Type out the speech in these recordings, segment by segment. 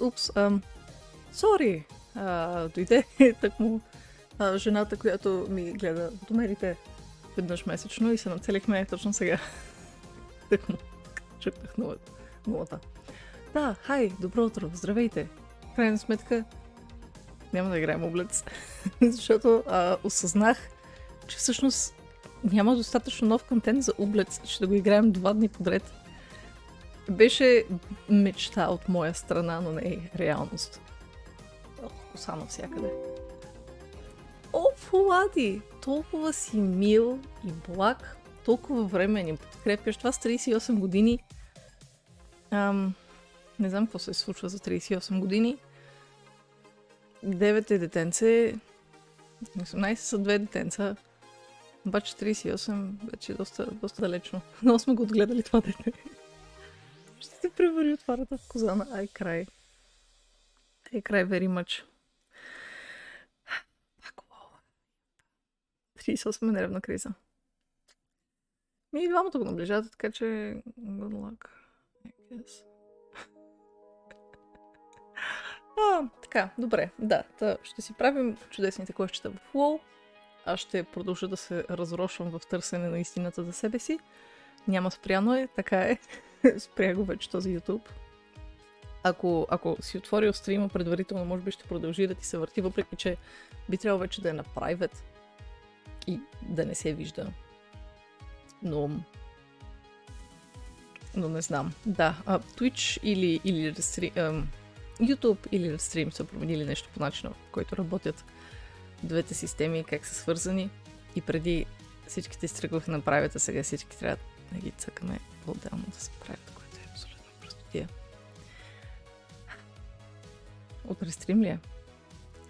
упс. Сори. Дойде тъкмо жената, която ми гледа домерите веднъж месечно и се нацелихме точно сега. Тъкмо. Чукнах нулата. Да, хай, добро утро, здравейте. В крайна сметка няма да играем облец, защото осъзнах, че всъщност няма достатъчно нов контент за облец, ще да го играем 2 дни подред. Беше мечта от моя страна, но не е реалност. Коса навсякъде. О, Влади! Толкова си мил и благ, толкова време ни подкрепяш. Това с 38 години. Не знам какво се случва за 38 години. 9 е детенце. 18 са 2 детенца. Обаче 38 вече е доста далечно. Много сме го отгледали това дете. Ще се превари от фарата в козана. Ай край. Ай край very much. 38 е нервна криза. И двамата го наближават, така че good luck, I guess. Така, добре, да, ще си правим чудесните кошчета в WoW. Аз ще продължа да се разрошвам в търсене на истината за себе си. Няма спряно е, така е. Спря го вече този YouTube. Ако си отворил стрима предварително, може би ще продължи да ти се върти, въпреки че би трябвало вече да е на private и да не се вижда. Но не знам. Да, Twitch или YouTube или Restream са променили нещо по начина, в който работят двете системи, как са свързани. И преди всичките стръгваха на правят, а сега всички трябва да ги цъкаме по-отделно да се правят, което е абсолютно простотия. От Restream ли е?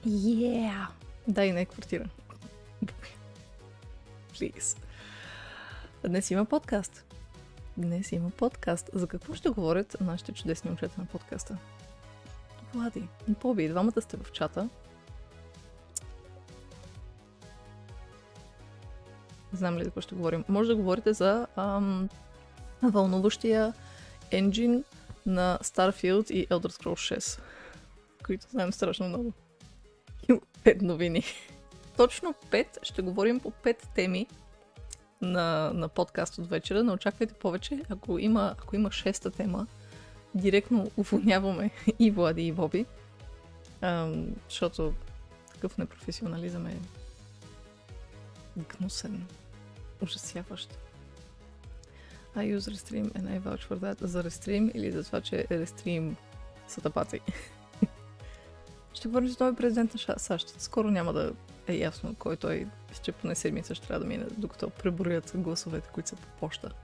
Yeah! Да, и не е квартира. Please. Днес има подкаст. За какво ще говорят нашите чудесни момчета на подкаста? Влади, Боби, двамата сте в чата. Знам ли за какво ще говорим? Може да говорите за вълнуващия енджин на Starfield и Elder Scrolls 6, които знаем страшно много. И 5 новини. Точно 5. Ще говорим по 5 теми на подкаст от вечера. Не очаквайте повече. Ако има 6-та тема, директно уволняваме и Влади, и Боби. Защото такъв непрофесионализъм е гнусен. Ужасяващ. I use Restream and I vouch for that. За Restream или за това, че Restream са тъпаци. Ще говорим за нови президент на САЩ. Скоро няма да е ясно кой той. Мисля, че поне седмица ще трябва да мине, докато преброят гласовете, които са по почта.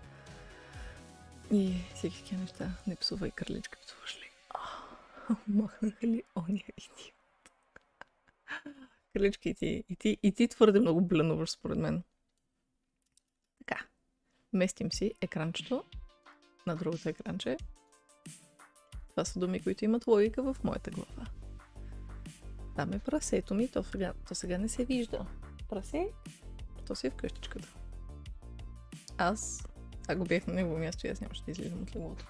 И всеки такива неща. Не псувай, кърличка, псуваш ли? Махнаха ли ония идиот? Кърличка, и ти твърде много бленуваш, според мен. Така. Местим си екранчето на другото екранче. Това са думи, които имат логика в моята глава. Там е прасето ми, то сега не се вижда. Прасе, то си е в къщичката. Ако бях на негово място, аз нямаше да излизам от леглото.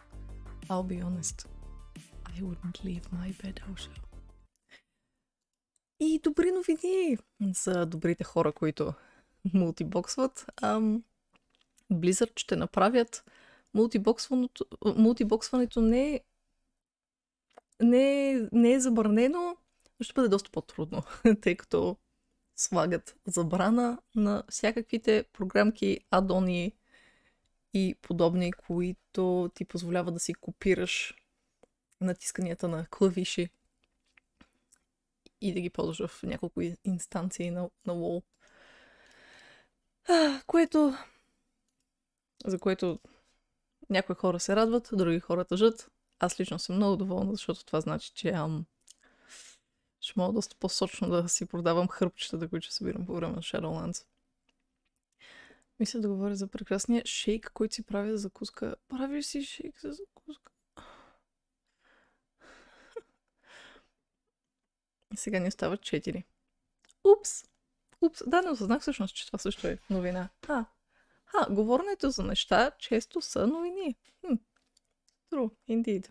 I'll be honest. I wouldn't leave my bed also. И добри новини за добрите хора, които мултибоксват. Blizzard ще направят мултибоксването не е забранено, но ще бъде доста по-трудно, тъй като слагат забрана на всякаквите програмки, адони и подобни, които ти позволяват да си копираш натисканията на клавиши и да ги ползваш в няколко инстанции на WoW. За което някои хора се радват, други хора тъжат. Аз лично съм много доволна, защото това значи, че ще мога доста по-сочно да си продавам хърбчетата, които ще събирам по време на Shadowlands. Мисля да говоря за прекрасния шейк, който си прави за закуска. Правиш си шейк за закуска. И сега ни остават 4. Упс! Да, не осъзнах всъщност, че това също е новина. Говоренето за неща често са новини. True, indeed.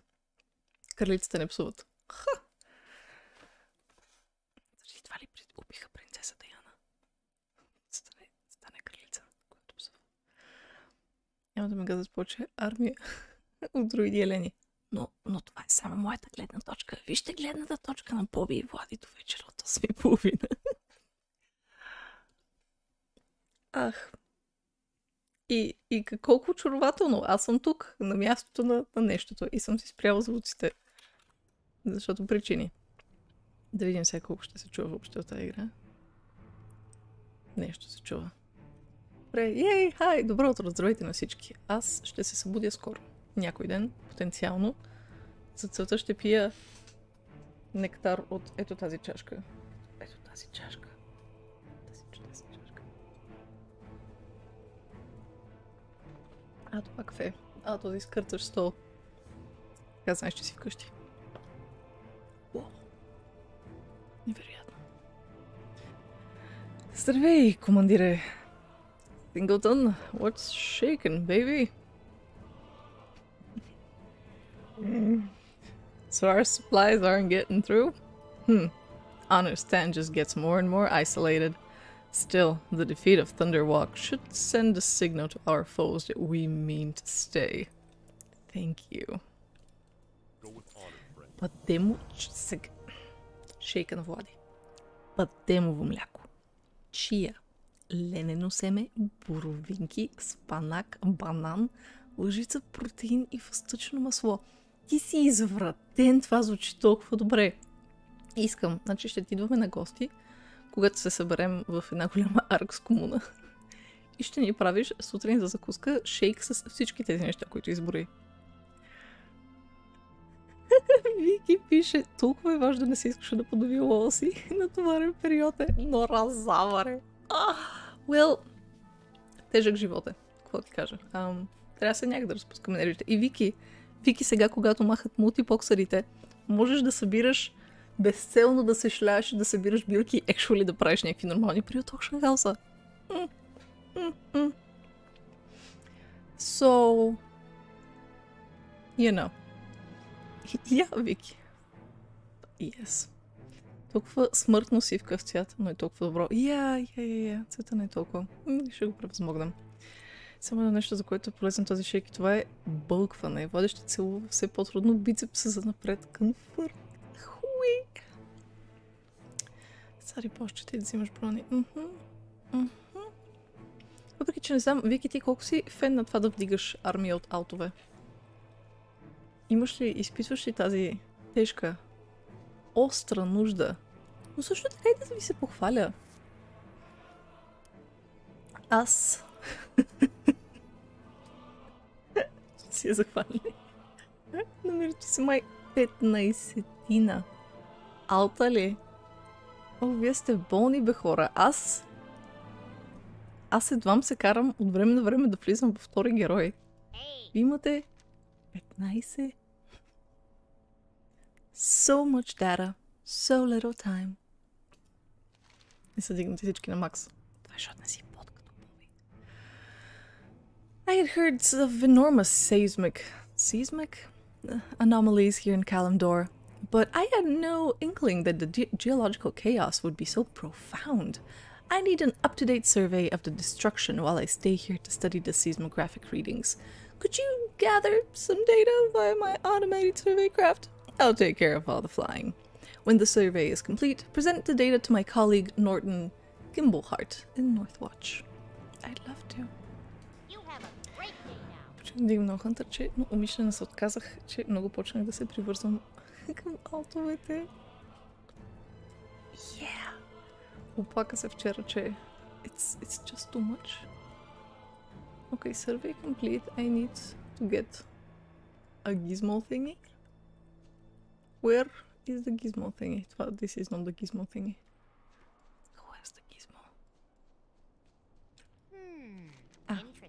Карлиците не псуват. Заради това ли убиха принцеса Даяна? Стане кралица, която псува. Няма да ме газят повече армия от друиди елени. Но това е само моята гледна точка. Вижте гледната точка на Боби и Влади до вечера от 8:30. Ах. И колко очарователно. Аз съм тук, на мястото на нещото и съм си спряла звуците. Защото причини. Да видим сега колко ще се чува въобще от тази игра. Нещо се чува. Добре, ей, хай, добро утро, здравейте на всички. Аз ще се събудя скоро. Някой ден, потенциално. За целта ще пия нектар от ето тази чашка. Ето тази чашка. Тази чудесна чашка. А, това кафе. А, този скърцащ стол. Така знаеш, че си вкъщи. Уау. Невероятно. Здравей, командире. Singleton, what's shaking, baby? So our supplies aren't getting through? Understand just gets more and more isolated. Still, the defeat of Thunderwalk should send a signal to our foes that we mean to stay. Thank you. Падемо... Шейка на Влади. Падемово мляко. Чия. Ленено семе, боровинки, спанак, банан, лъжица протеин и фъстъчно масло. Ти си извратен, това звучи толкова добре. Искам, значи ще ти идваме на гости, когато се съберем в една голяма аркс комуна. И ще ни правиш сутрин за закуска шейк с всички тези неща, които избори. Вики пише, толкова е важно да не се искаше да подови лола си. Натоварен период е, но разаваре. Well, тежък живот е. Какво ти кажа? Трябва се някак да разпускаме нервите. И Вики сега, когато махат мултипоксарите, можеш да събираш безцелно да се шляеш и да събираш билки и actually да правиш някакви нормални приотокшен хауса. So, you know. Вики. Yes. Толкова смъртно си в къв цвят, но е толкова добро. Цвета не е толкова. Ще го превъзмогнем. Само едно нещо, за което е полезен този шейк, и това е бълкване. Влади ще целува все по-трудно бицепса за напред. Кънфър. Хуи! Сари, по-ще ти да взимаш брони. Въпреки, че не знам, Вики, ти колко си фен на това да вдигаш армия от аутове? Изпитваш ли тази тежка, остра нужда? Но също така и да ви се похваля. Аз... си е захвалили. Намерите се май 15-тина. Алта ли? О, вие сте болни, бе, хора. Аз едвам се карам от време на време да влизам във втори герой. Ви имате 15. So much data. So little time. И са дигнати всички на макс. Това е, защото не си под като Боби. I had heard of enormous seismic anomalies here in Kalimdor, but I had no inkling that the geological chaos would be so profound. I need an up-to-date survey of the destruction while I stay here to study the seismographic readings. Could you gather some data via my automated survey craft? I'll take care of all the flying. When the survey is complete, present the data to my colleague Norton Gimblehart in Northwatch. I'd love to. You have a great day now. Почнах да имам много хънтър, че умишлено се отказах, че много почнах да се привързвам към алтовете. Yeah! Оплака се вчера, че it's just too much. Okay, survey complete. I need to get a gizmo thingy. Where is the gizmo thingy? This is not the gizmo thingy. Where's the gizmo?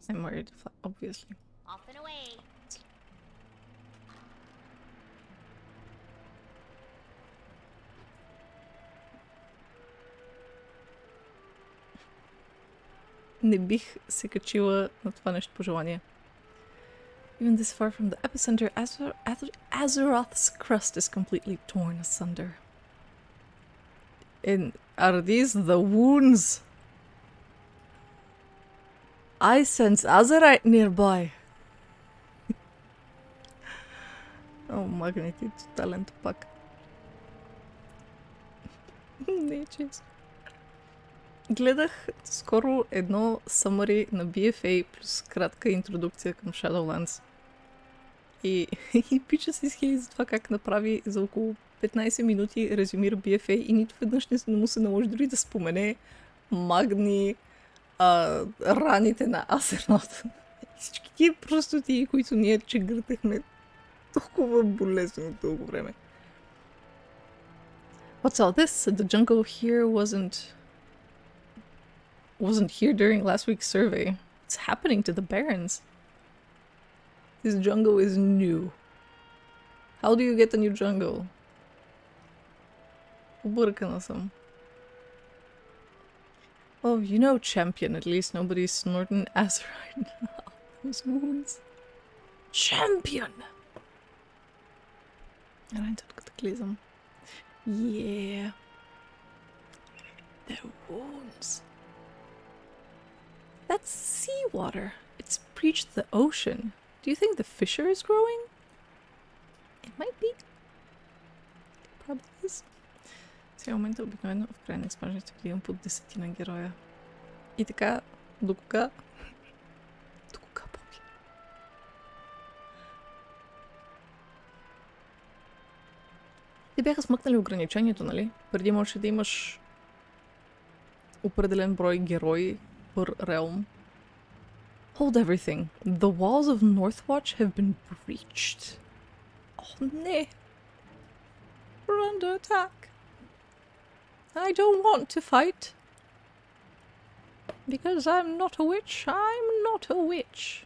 I'm ready to fly, obviously. Off and away. Не бих се качила на това нещо пожелание. Even this far from the epicenter, Azeroth's crust is completely torn asunder. And are these the wounds? I sense Azerite nearby. Oh, магнетит талент пак. Не, чест. Гледах скоро едно summary на BFA плюс кратка интродукция към Shadowlands. И пича се изхили за това как направи за около 15 минути резюмира BFA и нито веднъж не му се наложи дори да спомене магни, раните на Азерот. Всички тия простоти, които ние чегъртахме толкова болезнено дълго време. What's all this? The jungle here wasn't here during last week's survey. What's happening to the barrens? This jungle is new. How do you get a new jungle? Объркана съм. Oh, you know, champion. At least nobody's snorting Azerite. Those wounds. Champion! Райнто катаклизъм. Yeah. Their wounds. That's seawater. It's breached the ocean. Do you think the fissure is growing? It might be. It probably is. Сега момента обикновено в края на експанжията гледам под 10 на героя. И така, до кога? До кога, Боби? Те бяха смъкнали ограничението, нали? Преди можеше да имаш определен брой герои per realm. Hold everything. The walls of Northwatch have been breached. Oh, ne. We're under attack. I don't want to fight. Because I'm not a witch. I'm not a witch.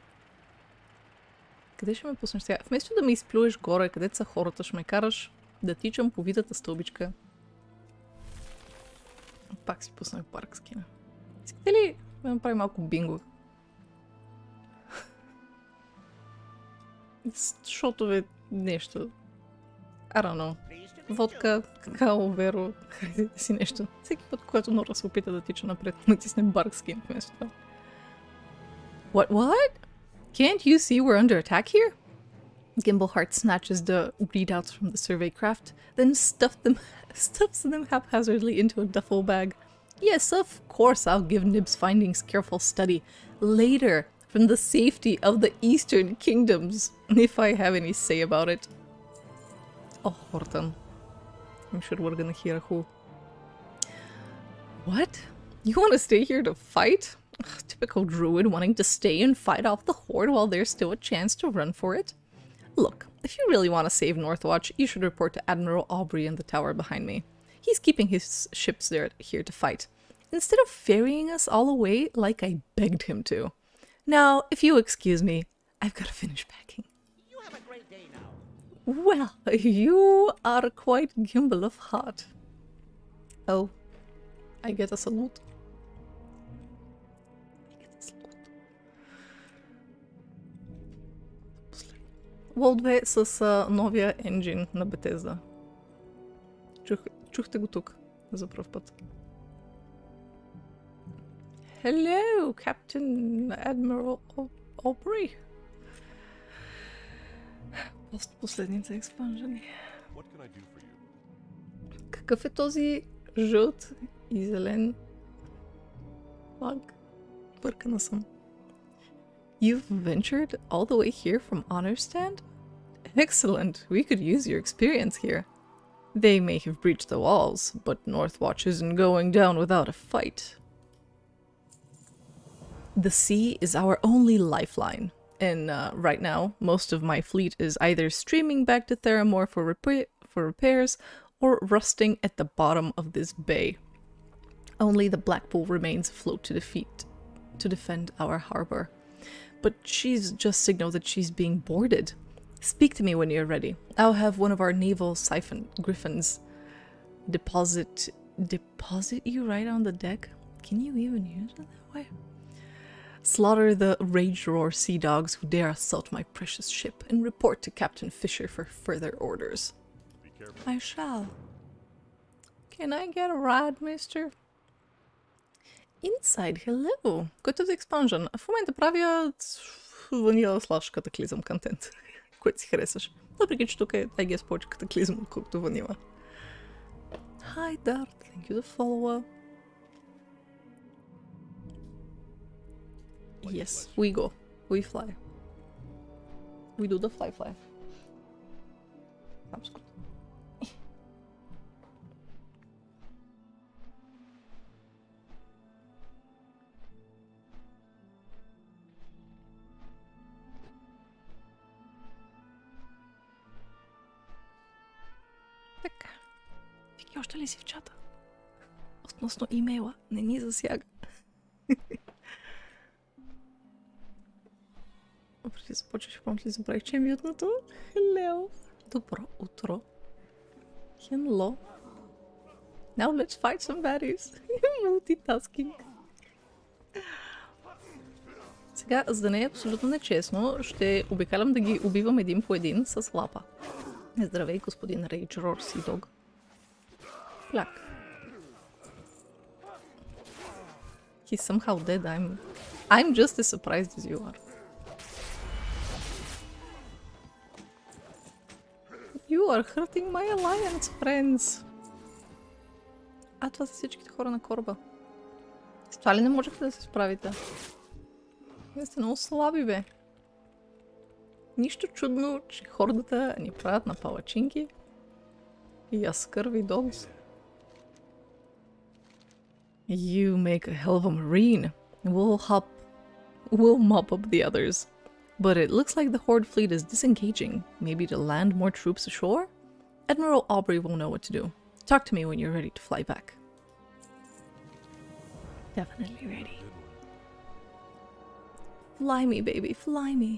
Къде ще ме пуснеш сега? Вместо да ме изплюеш горе, където са хората, ще ме караш да тичам по витата стълбичка. Пак си пуснах парк скина. Искате ли да направим малко бинго? Шотове нещо. I don't know. Водка, какао, веро, хайде си нещо. Всеки път, когато Нора се опита да тича напред, натисне барк скин вместо това. What? Can't you see we're under attack here? Gimbleheart snatches the readouts from the survey craft, then stuffs them haphazardly into a duffel bag. Yes, of course I'll give Nib's findings careful study. Later, from the safety of the Eastern Kingdoms, if I have any say about it. Oh, Horton. I'm sure we're gonna hear a who. What? You want to stay here to fight? Ugh, typical druid wanting to stay and fight off the horde while there's still a chance to run for it. Look, if you really want to save Northwatch, you should report to Admiral Aubrey in the tower behind me. He's keeping his ships here to fight, instead of ferrying us all away like I begged him to. Now, if you'll excuse me, I've got to finish packing. You have a great day now. Well, you are quite Gimbal of heart. Oh, I get a salute. World 2 с новия енджин на Bethesda. Чухте го тук за пръв път. Hello, Captain Admiral Aubrey. Последните експанжени. Какъв е този жълт и зелен флаг? Бъркана съм. You've ventured all the way here from Honor Stand? Excellent, we could use your experience here. They may have breached the walls, but Northwatch isn't going down without a fight. The sea is our only lifeline, and right now, most of my fleet is either streaming back to Theramore for repairs or rusting at the bottom of this bay. Only the Blackpool remains afloat to defend our harbor. But she's just signaled that she's being boarded. Speak to me when you're ready. I'll have one of our naval siphon griffins deposit you right on the deck. Can you even use it that way? Slaughter the rage roar sea dogs who dare assault my precious ship and report to Captain Fisher for further orders. I shall. Can I get a ride, mister? Inside, hello! Good to the expansion. В момента правя ванила слаш катаклизъм контент, който си харесаш. Въпреки, че тук е, I guess, повече катаклизъм, отколкото ванила. Hi, Dart. Thank you, the follower. Yes, we go. We fly. We do the fly. Sounds good. Така. Вики, още ли си в чата? Относно имейла, не ни засяга. Преди започваш, помня ли забравих, че е мютното? Hello. Добро утро. Hello. Now let's fight some baddies. Multitasking. Сега, за да не е абсолютно нечестно, ще обикалям да ги убивам един по един с лапа. Здравей, господин Rage Roar Sea Dog. Пляк. He's somehow dead. I'm just as surprised as you are. You are hurting my alliance, friends. А, това са всичките хора на кораба. С това ли не можехте да се справите? Вие сте много слаби, бе. Нищо чудно, че хордата ни правят на палачинки. И аз скърви догс. You make a hell of a marine. We'll mop up the others. But it looks like the Horde fleet is disengaging. Maybe to land more troops ashore? Admiral Aubrey will know what to do. Talk to me when you're ready to fly back. Definitely ready. Fly me, baby, fly me.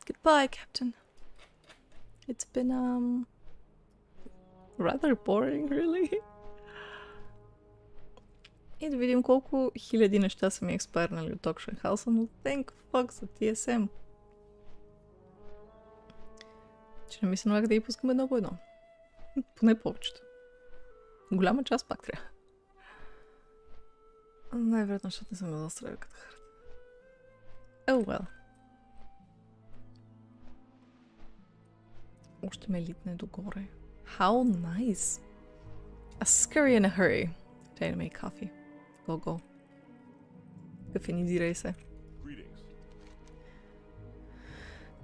Goodbye, Captain. It's been, rather boring, really. И да видим колко хиляди неща са ми експайрнали от Auction House, но thank fuck за TSM. Че не ми се налага да ги пускам едно по едно. Поне повечето. Голяма част пак трябва. Най-вероятно, защото не съм я застроил като харта. Oh well. Още ме литне догоре. How nice. A scurry in a hurry. Try to make coffee. Go. Кафенизирай се.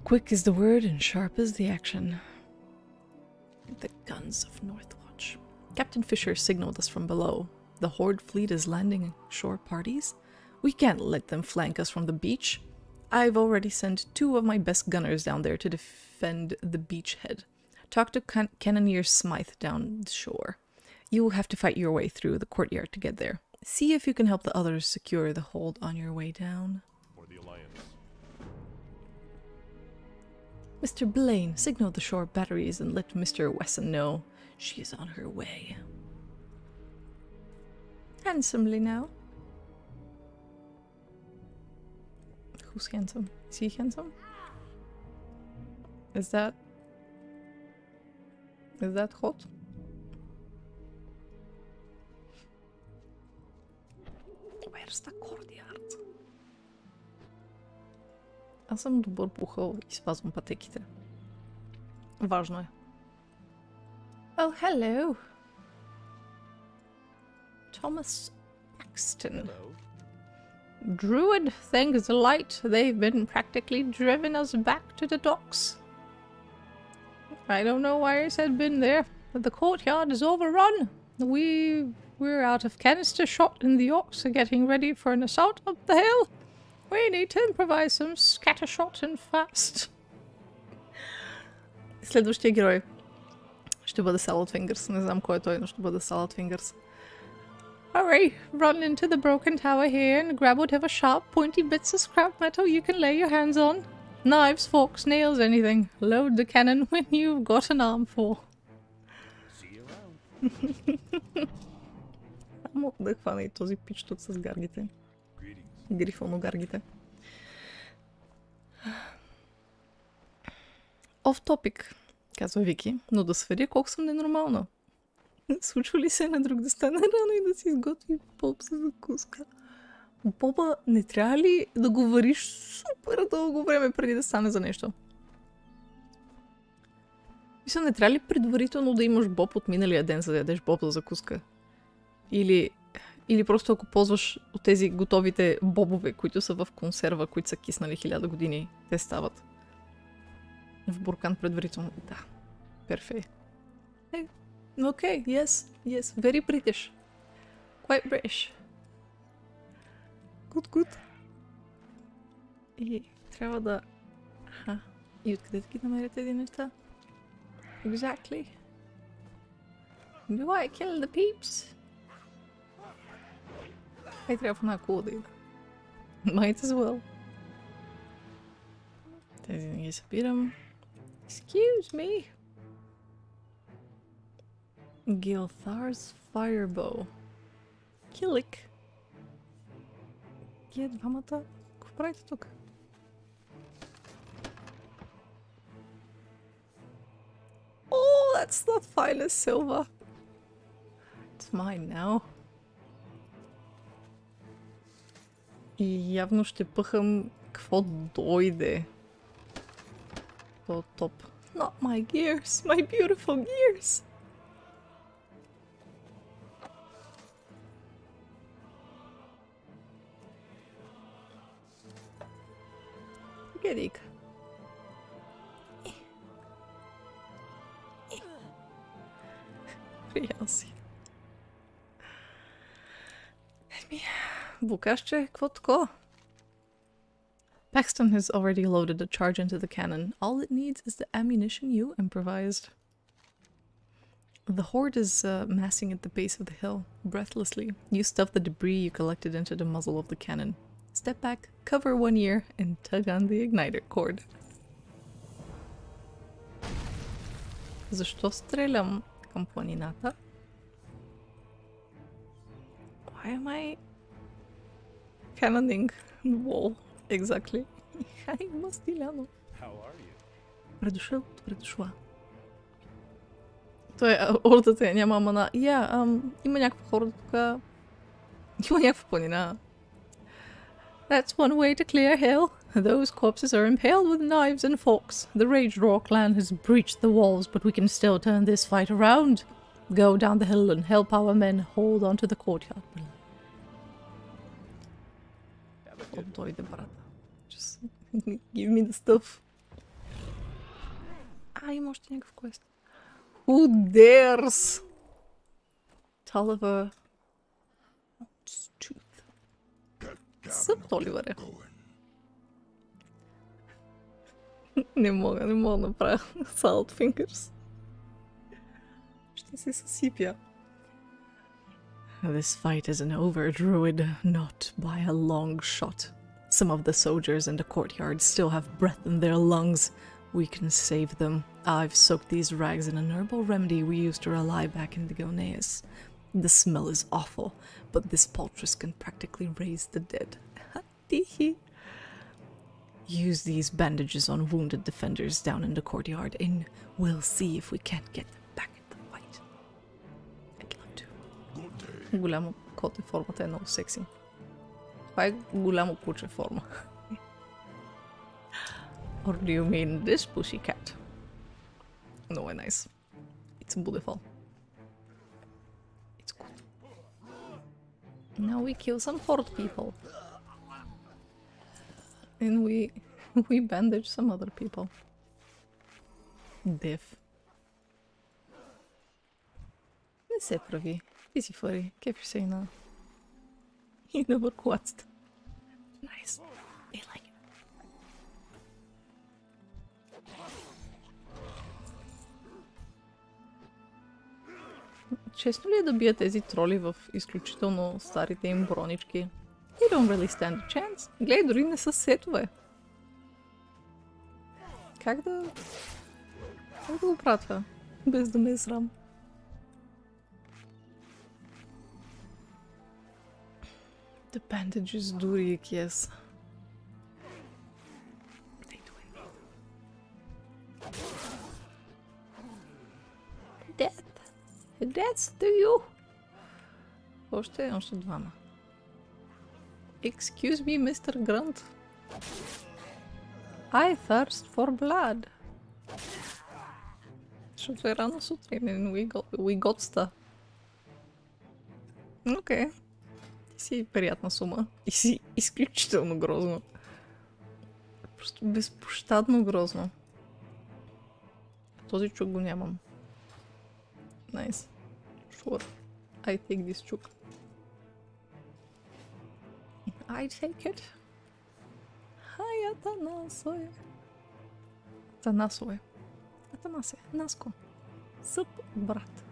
Quick is the word and sharp is the action. The guns of Northwatch. Captain Fisher signaled us from below. The Horde fleet is landing shore parties. We can't let them flank us from the beach. I've already sent 2 of my best gunners down there to defend the beachhead. Talk to Cannoneer Smythe down the shore. You will have to fight your way through the courtyard to get there. See if you can help the others secure the hold on your way down. For the Alliance. Mr. Blaine, signal the shore batteries and let Mr. Wesson know. She is on her way. Handsomely now. Who's handsome? Is he handsome? Is that hot? Where's the courtyard? Аз съм добър пухъл и спазвам пътеките. Важно е. Oh, hello. Thomas Axton. Hello. Druid, thanks the light. They've been practically driven us back to the docks. I don't know why I said been there, but the courtyard is overrun. We're out of canister shot and the orcs are getting ready for an assault up the hill. We need to improvise some scattershot and fast. Следващия герой ще бъде Salad Fingers. Не знам кой е той, но ще бъде Salad Fingers. Hurry! Run into the broken tower here and grab whatever sharp, pointy bits of scrap metal you can lay your hands on. Knives, forks, nails, anything. Load the cannon when you've got an armful. See you around. Само да хвана и този пич тук с гардите. Грифоногаргите. Оф топик, казва Вики, но да свиря колко съм ненормална. Случва ли се на друг да стане рано и да си изготви боб за закуска? Боба, не трябва ли да го вариш супер дълго време преди да стане за нещо? Мисля, не трябва ли предварително да имаш боб от миналия ден, за да ядеш боб за закуска? Или просто ако ползваш от тези готовите бобове, които са в консерва, които са киснали 1000 години, те стават в буркан предварително. Да, перфект. Okay, yes, very British. Quite British. Good. И трябва да... И откъде да ги намеря тези неща? Exactly. Do I kill the peeps? Трябва в една кула да ида. Might as well. Тези не ги събирам. Excuse me. Gilthar's Firebow. Килик. Тия двамата. Какво правите тук? Oh, that's the finest silver. It's mine now. И явно ще пъхам какво дойде. То топ. Not my gears, my beautiful gears. Гедик. Приял си. Букашче, какво тако? Paxton has already loaded a charge into the cannon. All it needs is the ammunition you improvised. The horde is massing at the base of the hill. Breathlessly, you stuff the debris you collected into the muzzle of the cannon. Step back, cover one ear, and tug on the igniter cord. Защо стрелям към планината? Why am I cannoning the wall? Exactly. Хай, мастиляно. Предошъл, предошла. Той ордата няма мана. Има някаква хора тук. Има някаква планина. That's one way to clear hell. Those corpses are impaled with knives and forks. The Rage Raw clan has breached the walls, but we can still turn this fight around. Go down the hill and help our men hold onto the courtyard below. Дойде, брата. Just give me the stuff. Има още някакъв квест. Who dares? Tulliver. Съп, Толивъре. Не мога да направя Salt Fingers. Ще се съсипя. This fight isn't over, Druid. Not by a long shot. Some of the soldiers in the courtyard still have breath in their lungs. We can save them. I've soaked these rags in an herbal remedy we used to rely back in the Goneas. The smell is awful, but this poultice can practically raise the dead. Use these bandages on wounded defenders down in the courtyard, and we'll see if we can't get them back in the fight. I'd love to. Голямо коте, формата е много секси. Това е голямо куче форма. Or do you mean this pussycat? No, nice. It's beautiful. It's good. Now we kill some horde people. And we bandage some other people. Дев. Не се прави. Ти си фари. Кефиш се и на върхулацата. Nice. They like it. Честно ли е да бия тези троли в изключително старите им бронички? You don't really stand a chance. Гледай, дори не са сетове. Как да го правя това? Без да ме е срам. The bandages do reek, yes. They do indeed. Death! Death to you! Още двама. Excuse me, Mr. Grunt. I thirst for blood. Защото е рано сутрин and we got stuff. Окей. Ти си приятна сума. И си изключително грозно. Просто безпощадно грозно. Този чук го нямам. Nice. Sure. I take this чук. I take it. Хай, Атанасой. Атанасой. Атанасе. Наско. Съп, брат.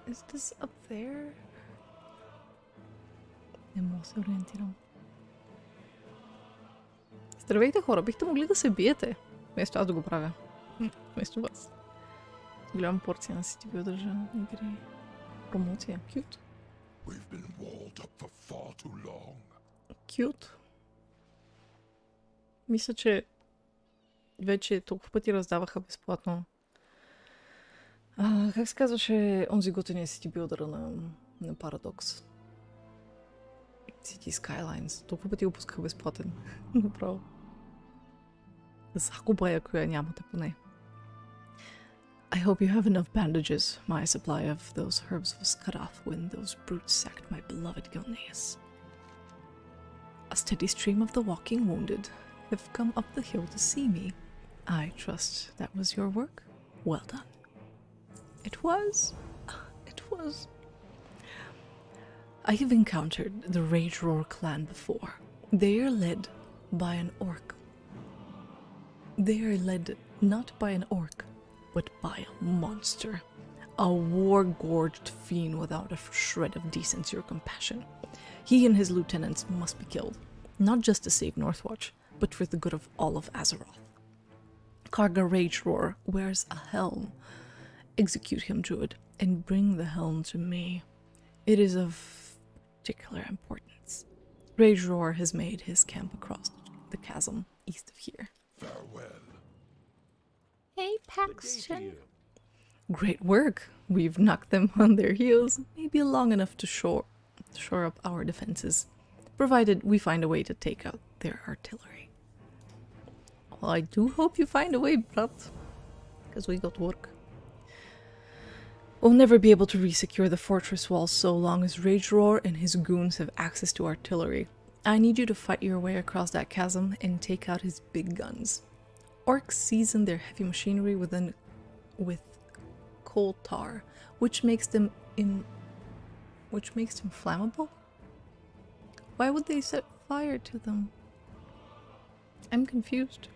Is this up there? Не мога да се ориентирам. Здравейте хора, бихте могли да се биете. Вместо аз да го правя. Вместо вас. Голяма порция на City Builder игри. Промоция. Cute. Cute. Мисля, че вече толкова пъти раздаваха безплатно. Как се казваше онзи готения City Builder на Paradox? City Skylines. Толкова пъти го пускаха безплатен. Направо. Загуба е, ако я нямате поне. I hope you have enough bandages. My supply of those herbs was cut off when those brutes sacked my beloved Gilneas. A steady stream of the walking wounded have come up the hill to see me. I trust that was your work. Well done. It was. It was. I have encountered the Rage Roar clan before. They are led by an orc. They are led not by an orc, but by a monster. A war-gorged fiend without a shred of decency or compassion. He and his lieutenants must be killed, not just to save Northwatch, but for the good of all of Azeroth. Karga Rage Roar wears a helm. Execute him, Druid, and bring the helm to me. It is of particular importance. Rage Roar has made his camp across the chasm east of here. Farewell. Hey, Paxton. Great work. We've knocked them on their heels, maybe long enough to shore up our defenses, provided we find a way to take out their artillery. Well, I do hope you find a way, brat, because we got work. We'll never be able to resecure the fortress walls so long as Rage Roar and his goons have access to artillery. I need you to fight your way across that chasm and take out his big guns. Orcs season their heavy machinery with coal tar, which makes them flammable? Why would they set fire to them? I'm confused.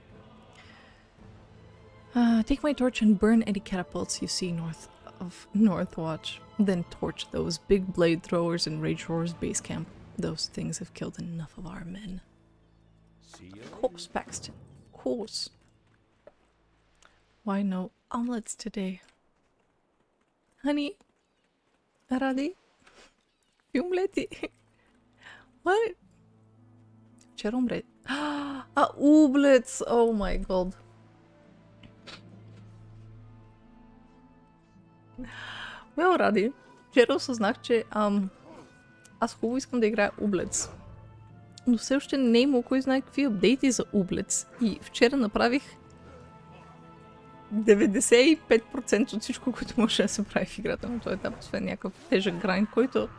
Take my torch and burn any catapults you see north of Northwatch. Then torch those big blade throwers in Rage Roar's base camp. Those things have killed enough of our men. Of course, Paxton. Of course. Why no omelets today? Honey? Ради? Омлети? What? Вчера омлет. Omelets! Oh my god. Well, Ради, вчера осъзнах, че аз хубаво искам да играя Omelets. Но все още не е имало кой знае какви апдейти за Omelets. И вчера направих 95% от всичко, което може да се прави в играта на този етап, освен някакъв тежък грайнд, който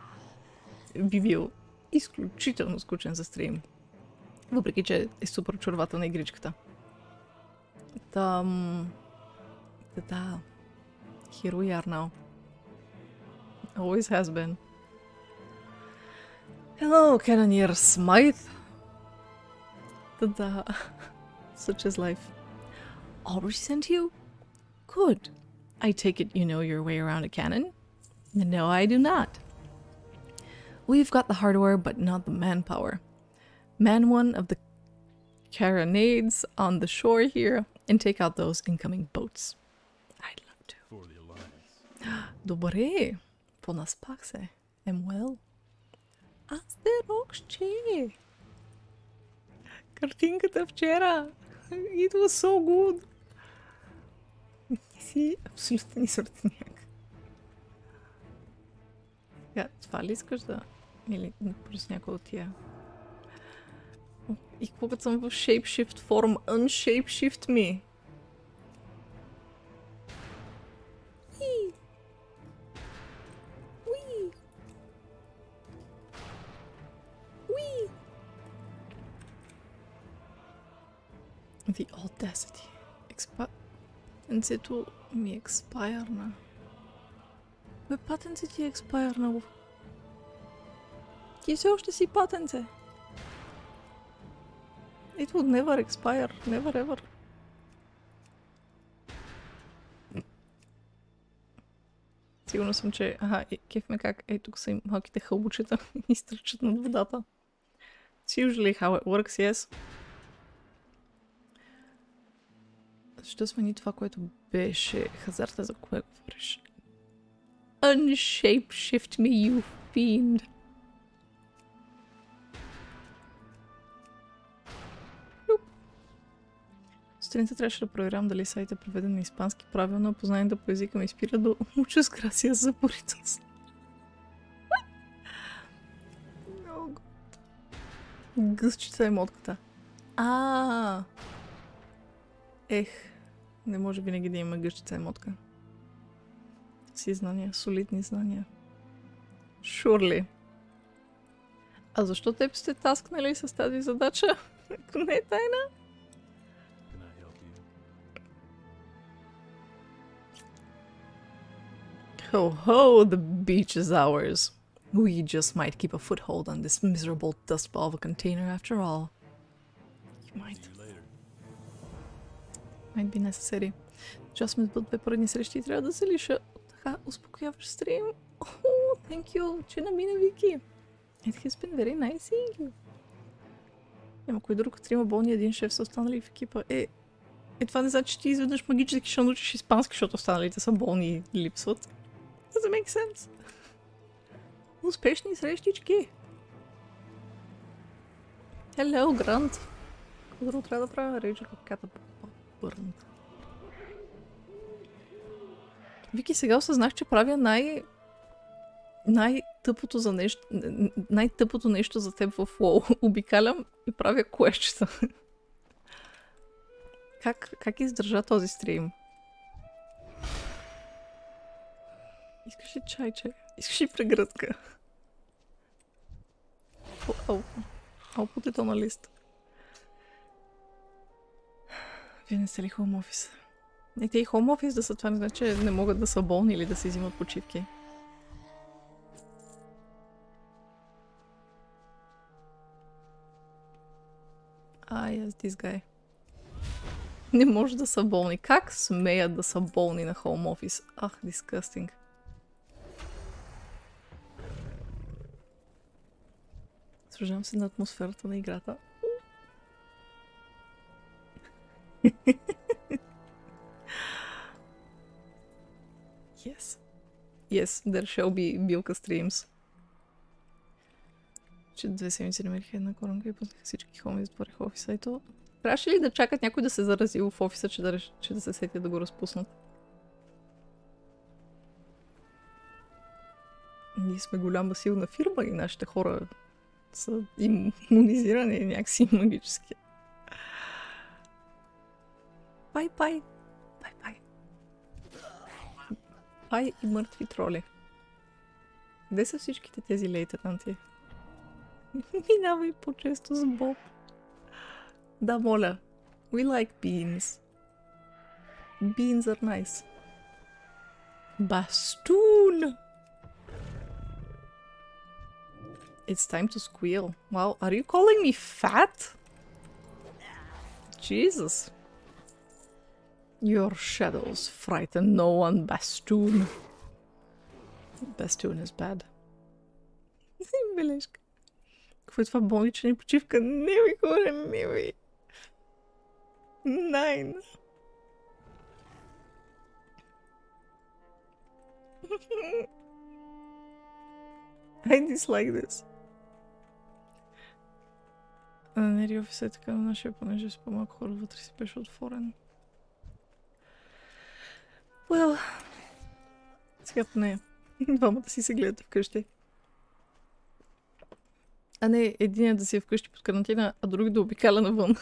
би бил изключително скучен за стрим. Въпреки, че е супер очарователна игричката. Да. Here we are now. Always has been. Hello, Cannoneer Smythe. Da. Such is life. Aubrey sent you? Good. I take it you know your way around a cannon? No, I do not. We've got the hardware, but not the manpower. Man one of the carronades on the shore here and take out those incoming boats. I'd love to. For the Alliance. Добре. По нас пак се. Am well. Астерокче! Картинката вчера! It was so good! Ти си абсолютен свъртеняк. Това ли искаш да... Или просто някой от тия? И когато съм в shapeshift форм, unshapeshift me! The audacity. Патенцето ми експайрна. Бе, патенце ти е експайрнало. Ти все още си патенце. It would never expire. Never ever. Сигурно съм, че... кеф ме как... тук са им малките хълбочета и стърчат над водата. It's usually how it works, yes. Защо смени това, което беше хазарта, за кое говориш? Unshapeshift me, you fiend! Сутринта трябваше да проверявам дали сайт е преведен на испански правилно, а познанието по езика ми спира до muchas gracias за поритос. Много. Гъсчица е мотката. Ех, не може винаги да има гъщица емотка. Си знания, солидни знания. Surely. А защо теб сте таскнали с тази задача? Ако не е тайна? Ho ho, the beach is ours. We just might keep a foothold on this miserable dust ball of a container after all. You might. Might be necessary. Just ме сбът 2 поредни срещи и трябва да се лиша. Така, успокояваш стрим. Oh, thank you, че намина Вики. It has been very nice seeing you. Няма кой друг, 3 болни, 1 шеф са останали в екипа. Това не значи, че ти изведнъж магически ще научиш испански, защото останалите са болни и липсват. Doesn't make sense. Успешни срещички. Hello, Грант. Какво друго трябва да правя? Рейджа каката бърнат. Вики, сега осъзнах, че правя най-тъпото за нещо, най-тъпото нещо за теб в WoW. Обикалям и правя квестчета. Как издържа този стрим? Искаш ли чайче? Искаш ли прегръдка? I'll put it on a list. Вие не сте ли home office? Те и home office да са, това не значи, че не могат да са болни или да си взимат почивки. Yes, this guy. Не може да са болни. Как смеят да са болни на home office? Disgusting. Сражавам се на атмосферата на играта. Yes, there shall be билка streams. Че 2 седмици намериха една коронка и пуснаха всички хоми, затвориха офиса. Ето, трябваше ли да чакат някой да се зарази в офиса, че да се сетят да го разпуснат? Ние сме голяма силна фирма и нашите хора са имунизирани някакси магически. Пай! Пай и мъртви троли. Къде са всичките тези лейтенанти? Минавай по-често с Боб. Да, моля. We like beans. Beans are nice. Bastoon! It's time to squeal. Wow, are you calling me fat? Jesus. Your shadows frighten no one, Bastoon. Bastoon is bad. Бележка. Какво е това болнична почивка? Не ми хора, не ми. 9. I dislike this. Нери офиса е така на нашия, понеже с по-малко хора вътре си беше отворен. Well, сега поне двамата си се гледате вкъщи. А не единият да си е вкъщи под карантина, а други да обикаля навън.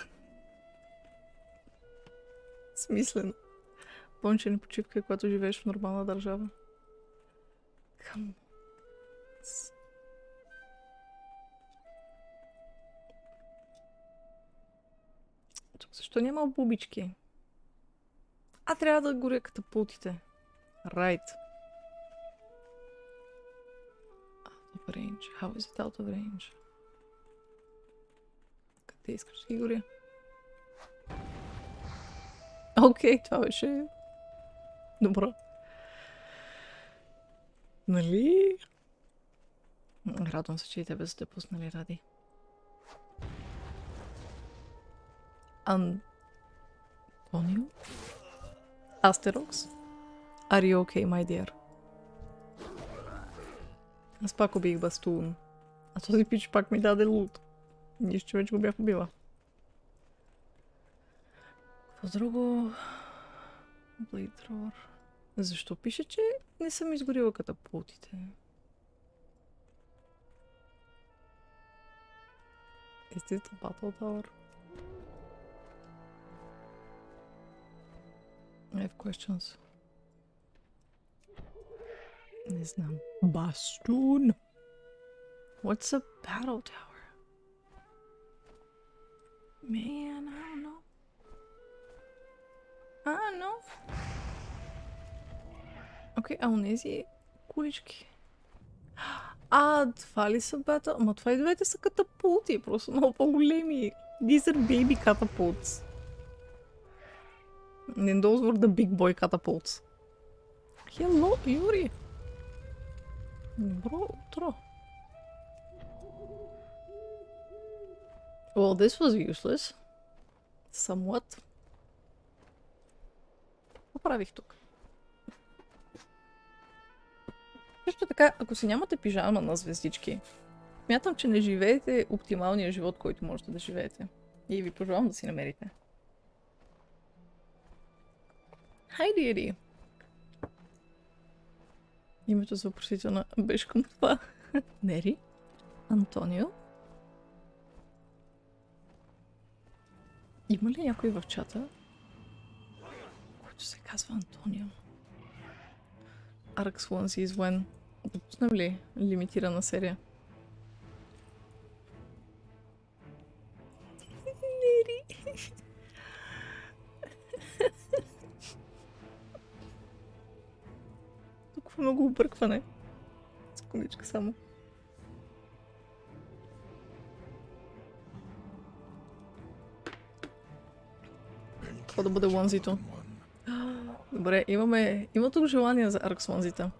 Смислено. Помня, не почивка, когато живееш в нормална държава. Come. Тук защо няма бубички? А, трябва да горя катапултите. Right. Out of range. How is it out of range? Къде искаш да ги горя? Окей, това беше добро. Нали? Радвам се, че и тебе сте пуснали, Ради. Антонио? Астерокс? Are you okay, my dear? Аз пак убих бастун. А този пич пак ми даде лут. Нищо, че вече го бях убила. Какво друго? Блейдровър. Защо пише, че не съм изгорила катапултите? Is this the battle tower? I have questions. Не знам. Бастун! What's a battle tower? Man, I don't know. I don't know. Окей, а онези кулички. А, това ли са бета? Ама това и двете са катапулти, просто много по-големи. These are baby catapults. And those were the big boy catapults. Hello, Юри! Добро утро. Well, this was useless. Somewhat. Какво правих тук? Също така, ако си нямате пижама на звездички, смятам, че не живеете оптималния живот, който можете да живеете. И ви пожелавам да си намерите. Хайде, Ири! Името за въпросителна беше към това. Нери? Антонио? Има ли някой в чата, който се казва Антонио? Arx is when? Да пуснем ли лимитирана серия? Нери! Толкова много объркване. Секундичка само. Това да бъде ланзито. Добре, има тук желание за Arx ланзита.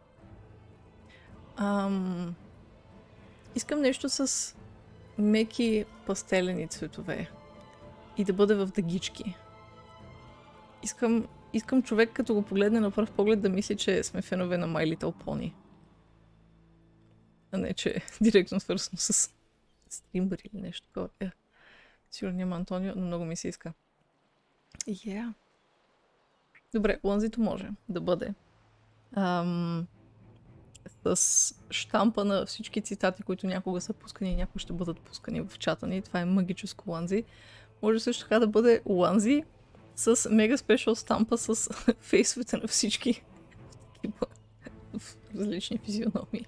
Искам нещо с меки пастелени цветове. И да бъде в дъгички. Искам човек, като го погледне на пръв поглед, да мисли, че сме фенове на My Little Pony. А не, че е директно свързано с стримбър или нещо такова. Сигурно няма Антонио, но много ми се иска. Yeah. Добре, ланзито може да бъде. С щампа на всички цитати, които някога са пускани и някога ще бъдат пускани в чата ни. Това е магическо ланзи. Може също така да бъде ланзи с мега спешъл стампа с фейсовете на всички в различни физиономии.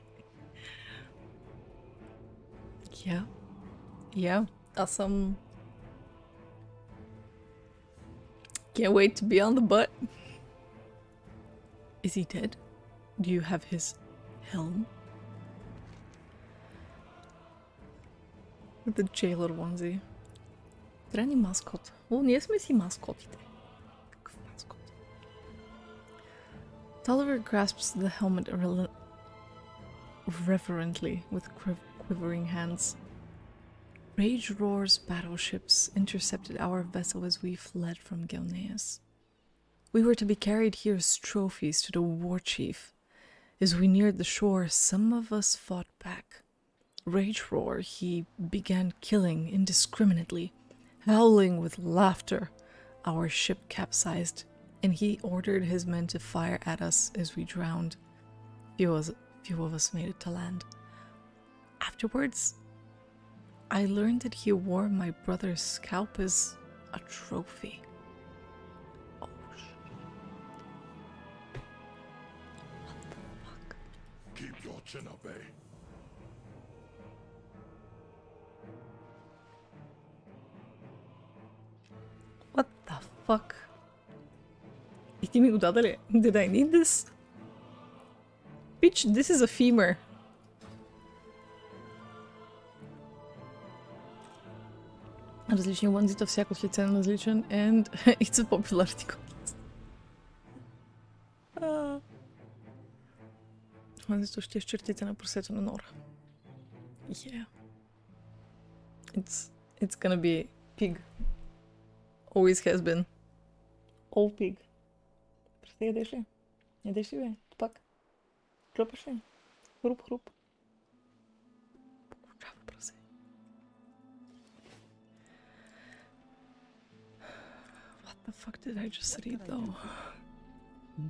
Аз съм... Can't wait to be on the butt. Is he dead? Do you have his helm? The jailer onesie. Трябва ни маскот. О, ние сме си маскотите. Какъв маскот? Tolliver grasps the helmet reverently with quivering hands. Rage roars battleships intercepted our vessel as we fled from Gelneus. We were to be carried here as trophies to the war chief. As we neared the shore, some of us fought back. rage roar, he began killing indiscriminately, howling with laughter. Our ship capsized, and he ordered his men to fire at us as we drowned. Few of us made it to land. Afterwards, I learned that he wore my brother's scalp as a trophy. Oh shit. What the fuck? Keep your chin up, eh? What the fuck? И ти ми го даде ли? Did I need this? Bitch, this is a femur. Различни лънзита, всяко с лице на различен, and it's a popular article. Лънзито ще е с чертите на прасето на Нора. Yeah. It's gonna be pig. Always has been. All pig. Пръсте, ядеш ли? Ядеш ли, бе? Пак. Клепаш ли? Хруп, хруп. Получава прасе. What the fuck did I just read, though?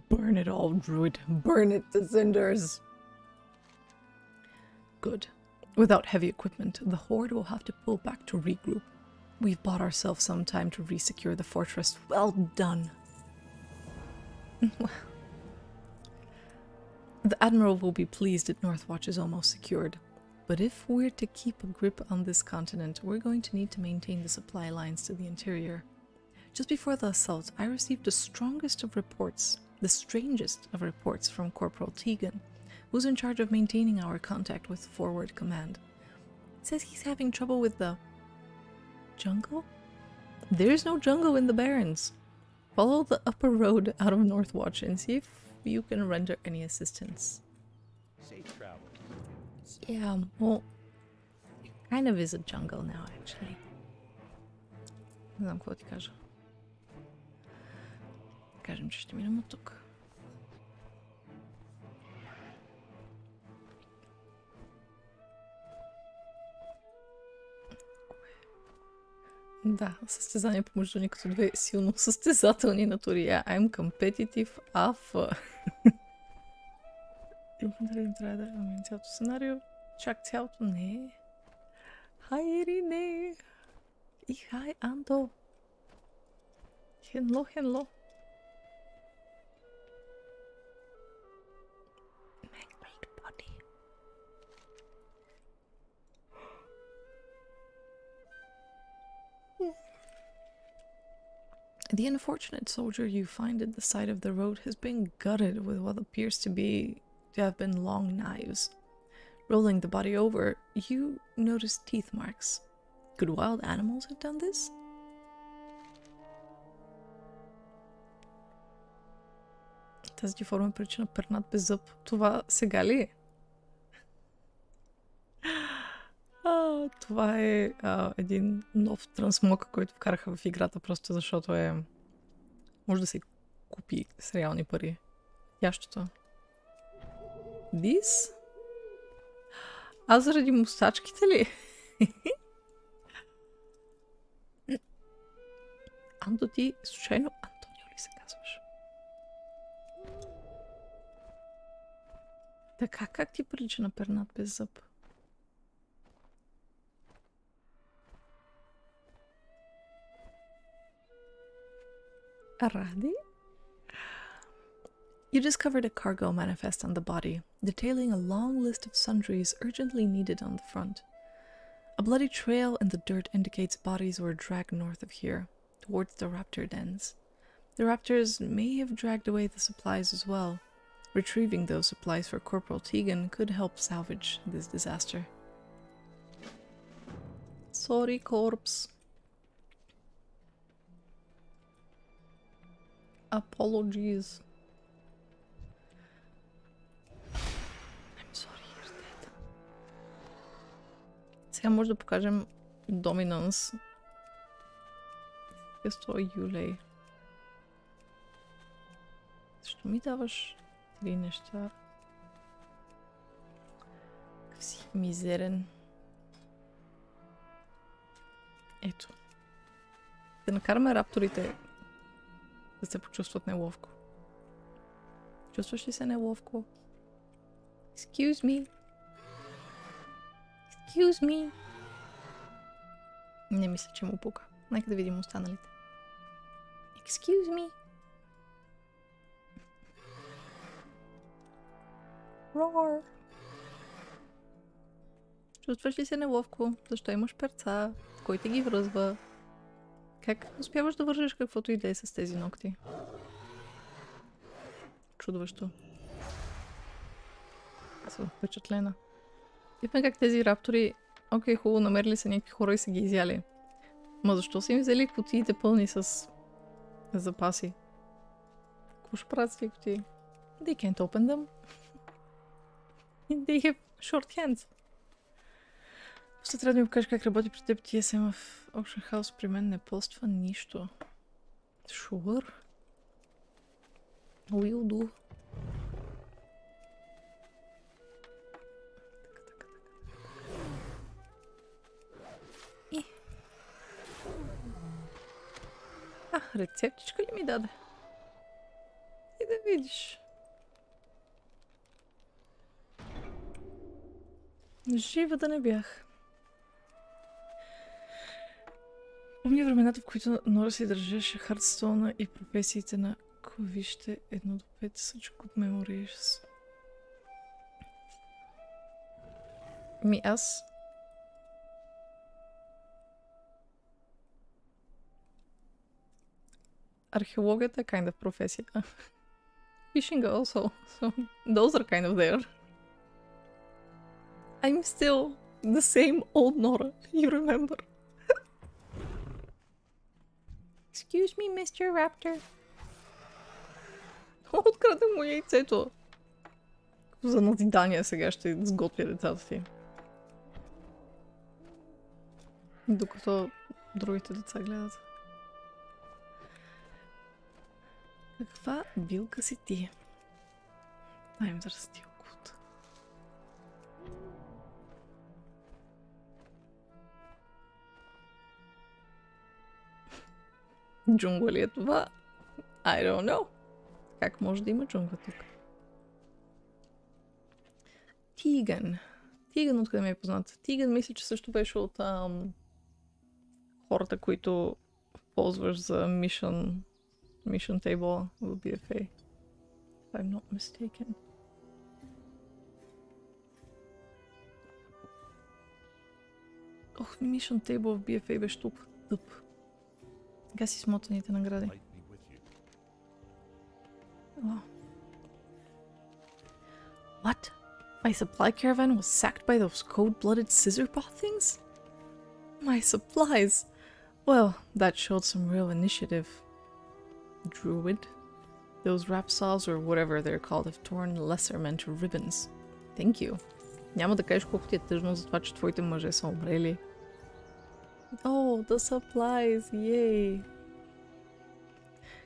Burn it all, druid. Burn it to cinders. Good. Without heavy equipment, the Horde will have to pull back to regroup. We've bought ourselves some time to resecure the fortress. Well done. The Admiral will be pleased that Northwatch is almost secured. But if we're to keep a grip on this continent, we're going to need to maintain the supply lines to the interior. Just before the assault, I received the strongest of reports, the strangest of reports from Corporal Tegan, who's in charge of maintaining our contact with Forward Command. It says he's having trouble with the jungle? There's no jungle in the Barrens. Follow the upper road out of Northwatch and see if you can render any assistance. Safe travel. Yeah, well, it kind of is a jungle now, actually. Не знам какво ти кажа. Кажем, че ще минем от тук. Да, състезание помежду ни като две силно състезателни натури. I'm competitive AF. Дали трябва да имаме цялото сценарио? Чак цялото? Не. Хай, Ирине! И хай, Андо! Хенло, хенло! The unfortunate soldier you find at the side of the road has been gutted with what appears to have been long knives. Rolling the body over, you notice teeth marks. Could wild animals have done this? Тази деформа причина пернат без зъб. Това сега ли е? Това е един нов трансмог, който вкараха в играта, просто защото може да се купи с реални пари. Ящото. This? А заради мустачките ли? Андо, ти случайно Антонио ли се казваш? Така, как ти прилича на пернат без зъб? Aradi? You discovered a cargo manifest on the body, detailing a long list of sundries urgently needed on the front. A bloody trail in the dirt indicates bodies were dragged north of here, towards the raptor dens. The raptors may have dragged away the supplies as well. Retrieving those supplies for Corporal Tegan could help salvage this disaster. Sorry, corpse. Apologies. I'm sorry, you're dead. Сега може да покажем Dominance. Какво Юлей? Защо ми даваш три неща? Какъв си мизерен. Ето. Да накараме рапторите да се почувстват неловко. Чувстваш ли се неловко? Excuse me. Excuse me. Не мисля, че му пука. Нека да видим останалите. Excuse me. Roar. Чувстваш ли се неловко? Защо имаш перца? Кой те ги връзва? Как успяваш да вържеш каквото и да е с тези ногти? Чудващо. Аз съм впечатлена. Видно как тези раптори, окей, хубаво, намерили са някакви хора и са ги изяли. Ма защо са им взели кутиите пълни с запаси? Какво ще правят с тези кутии? They can't open them. They have short hands. Просто трябва да ми покажеш как работи при теб TSM в Auction House. При мен не поства нищо. Sure. Will do. И. Рецептичка ли ми даде? И да видиш. Жива да не бях. Помня времената, в които Нора си държеше Хардстоуна и професиите на вижте 1 до 5 such good memories. Аз... Археологията е kind of професия. Fishing also. So those are kind of there. I'm still the same old Nora, you remember? Excuse me, Mr. Raptor. Откраднах му яйцето. За назидание сега ще сготвя децата ти. Докато другите деца гледат. Каква билка си ти? Дай им да расти околото. Джунгла ли е това? I don't know. Как може да има джунгла тук? Тиган. Тиган откъде ми е познат? Тиган мисля, че също беше от хората, които ползваш за mission table в BFA. If I'm not mistaken. Ох, mission table в BFA беше тъп. Гаси смотаните награди. Oh. What? My supply caravan was sacked by those cold-blooded scissor-paw things? My supplies! Well, that showed some real initiative. Druid? Those rapsaws or whatever they're called have torn lesser men to ribbons. Thank you. Няма да кажеш колко ти е тъжно за това, че твоите мъже са умрели. Oh, the supplies! Yay!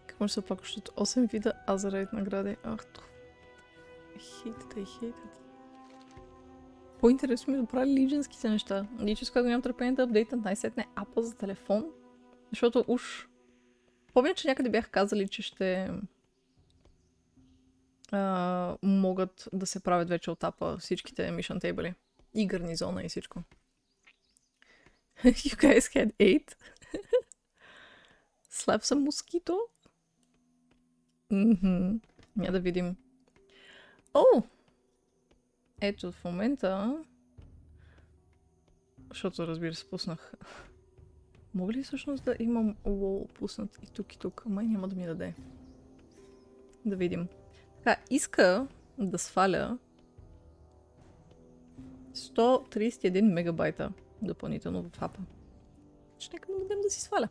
Как може да се оплакваш от 8 вида Азерайт награди? Ах, то. I hate it. По-интересно ми да правя лидженските неща. Личи, с когато нямам търпение да апдейтнат най-сетне апа за телефон. Защото уж... Помня, че някъде бях казали, че ще... могат да се правят вече от апа всичките mission table. И гарнизона и всичко. You guys had 8? Slap some mosquito? Няма да видим. О! Ето в момента... Защото разбира се пуснах. Мога ли всъщност да имам лол пуснат и тук? Май няма да ми даде. Да видим. Така, иска да сваля 131 мегабайта допълнително в апа. Ще нека му дадем да си сваля.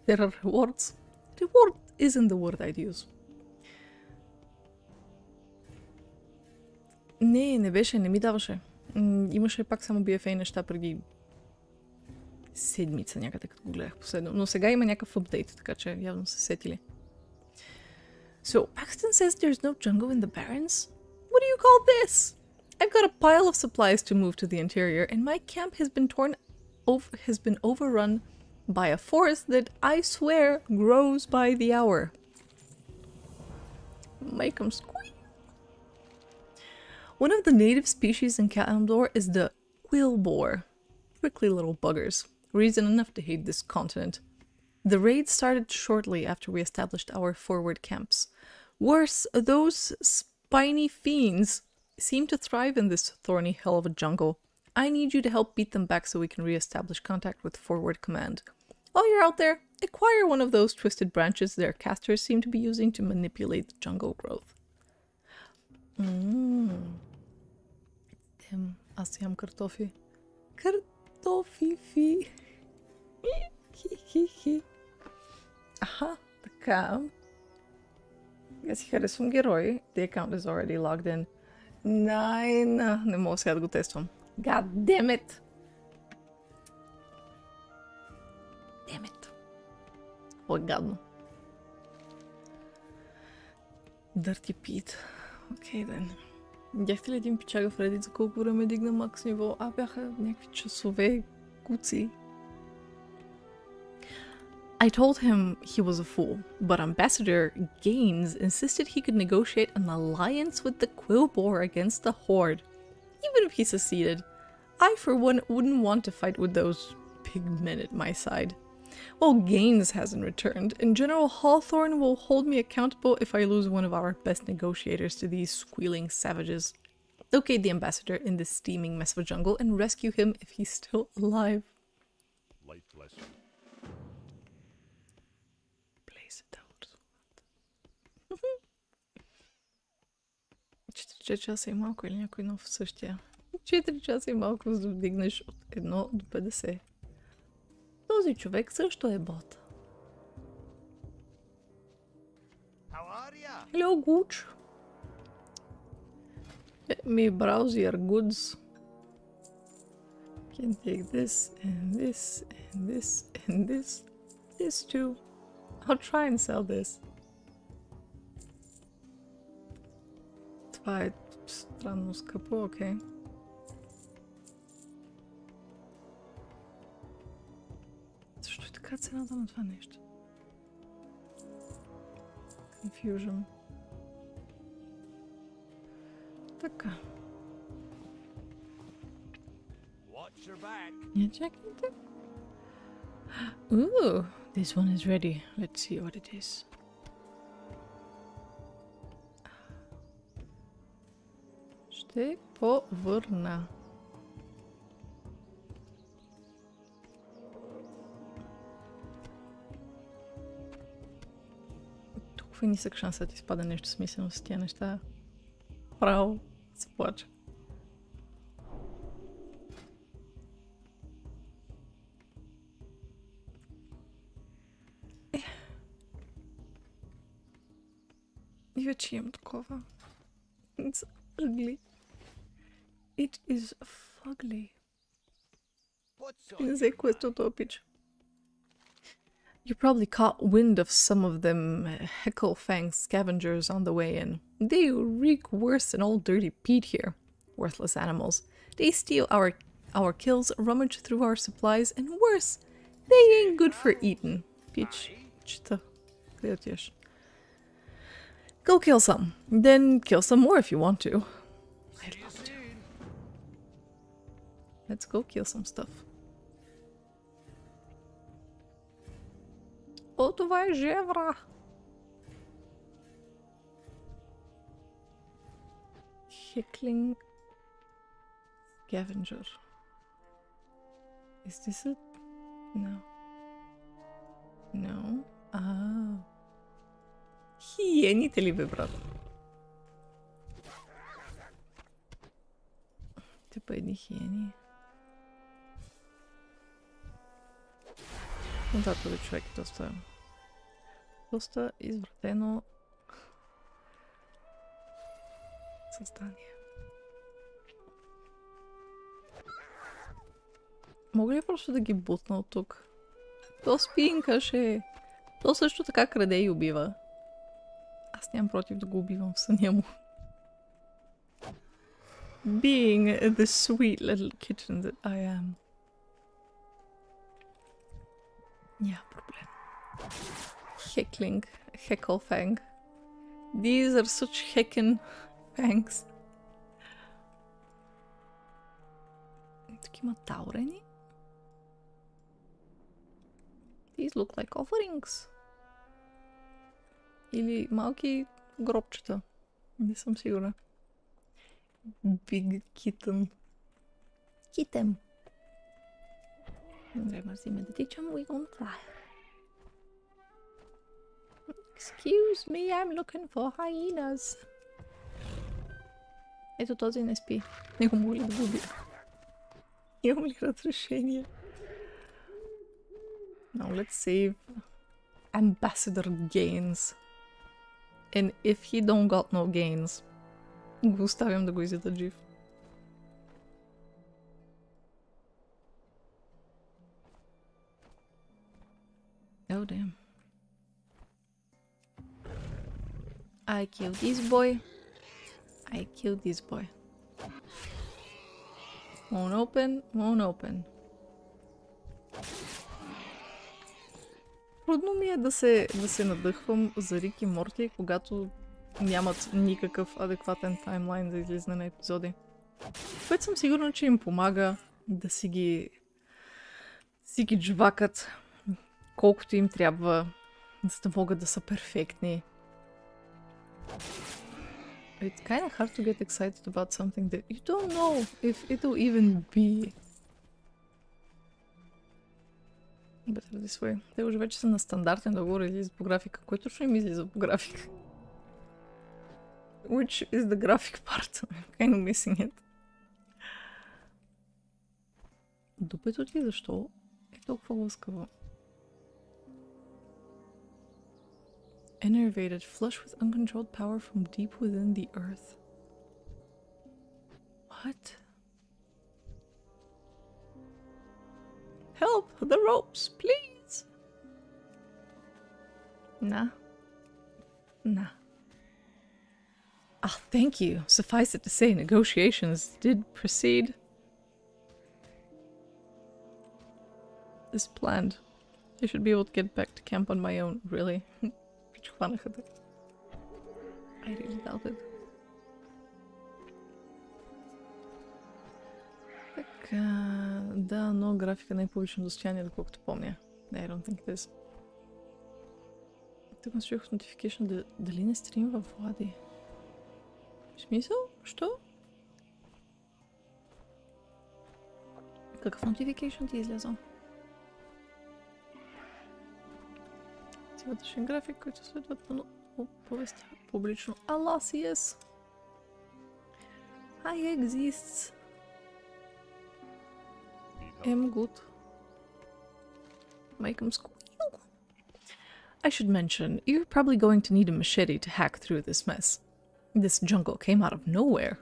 There are rewards. Reward isn't the word I'd use. Не беше, не ми даваше. Имаше пак само BFA неща преди седмица някъде, като го гледах последно. Но сега има някакъв апдейт, така че явно се сетили. So, Paxton says there's no jungle in the Barrens? What do you call this? I've got a pile of supplies to move to the interior, and my camp has been torn has been overrun by a forest that I swear grows by the hour. Make 'em squeak. One of the native species in Kalimdor is the quillboar. Prickly little buggers. Reason enough to hate this continent. The raid started shortly after we established our forward camps. Worse, those spiny fiends seem to thrive in this thorny hell of a jungle. I need you to help beat them back so we can re-establish contact with forward command. While you're out there, acquire one of those twisted branches their casters seem to be using to manipulate the jungle growth. Аз ям картофи. Картофи-фи. Хи-хи-хи. Аха, така. Аз си харесвам герои. The account is already logged in. Nine. Не мога сега да го тествам. God damn it! Damn it! О, гадно. Dirty Pete. Окей, ден. Видяхте ли един пичага в Reddit за колко време дигна макс ниво? Бяха някакви часове куци. I told him he was a fool, but Ambassador Gaines insisted he could negotiate an alliance with the Quillboar against the Horde. Even if he succeeded, I for one wouldn't want to fight with those big men at my side. Well, Gaines hasn't returned, and General Hawthorne will hold me accountable if I lose one of our best negotiators to these squealing savages. Locate the ambassador in this steaming mess of a jungle and rescue him if he's still alive. Light bless you. Blaze it out. 4 часа и малко или някой нов същия? 4 часа и малко, за да вдигнеш от 1 до 50. Този човек също е бот. Hello, Gooch. Let me browse your goods. Can take this and this and this and this. This too. I'll try and sell this. Това е странно скъпо, окей. Защо е така цената на това нещо? Confusion. Така. Не чакайте. Ooh, this one is ready. Let's see what it is. Ще повърна. Толкова нисък шансът ти изпада нещо смислено с тия неща. Право се плача. И вече имам такова. It's ugly. It is fugly. Не знае кое е това пич. You probably caught wind of some of them Heckle-Fang scavengers on the way in. They reek worse than all Dirty Pete here. Worthless animals. They steal our kills, rummage through our supplies, and worse, they ain't good for eating. Peach, чита. Къде отиваш? Go kill some. Then kill some more if you want to. I'd love to. Let's go kill some stuff. О, това е жевра! Heckling Scavenger. Is this it? No. No? Хиените ли бе, брат? Типа едни хиени. Но да, този човек е доста извратено създание. Мога ли просто да ги бутна от тук? То спинкаше. То също така краде и убива. Аз нямам против да го убивам в съня му. Being the sweet little kitten that I am. Няма проблем. Heckling. Hecklefang. These are such heckin' fangs. Тук има таурени. These look like offerings. Или малки гробчета. Не съм сигурна. Big kitten. Kitten. Добре, мързиме да тичам. We gonna fly. Excuse me, I'm looking for hyenas. Ето този не спи. Не го мога ли да го убия? Имам ли разрешение? Now let's save Ambassador Gains. And if he don't got no gains, го оставям да го изяда жив. Oh damn. I killed this boy. I killed this boy. Won't open, won't open. Трудно ми е да се надъхвам за Рик и Морти, когато нямат никакъв адекватен таймлайн за излизане на епизоди. Което съм сигурна, че им помага да си ги джвакат колкото им трябва, за да могат да са перфектни. It's kind of hard to get excited about something that you don't know if it'll even be. Better this way. Те уже вече са на стандартен договор или по графика. Кой точно им излиза по графика? Which is the graphic part? I'm kind of missing it. Дупето ти защо е толкова лъскаво? Enervated, flush with uncontrolled power from deep within the earth. What? Help! The ropes, please! Nah. Nah. Ah, thank you. Suffice it to say, negotiations did proceed as planned. I should be able to get back to camp on my own, really. I really doubt it. Така, да, но графика не е публично достояние, доколкото помня. I don't think it is. Тук ме слушах notification дали не стримва Влади. В смисъл? Що? Какъв notification ти е излязъл? Вътрешен график, който следователно оповестява публично. Alas, yes! I exists! Am good. Make him squeal. I should mention, you're probably going to need a machete to hack through this mess. This jungle came out of nowhere.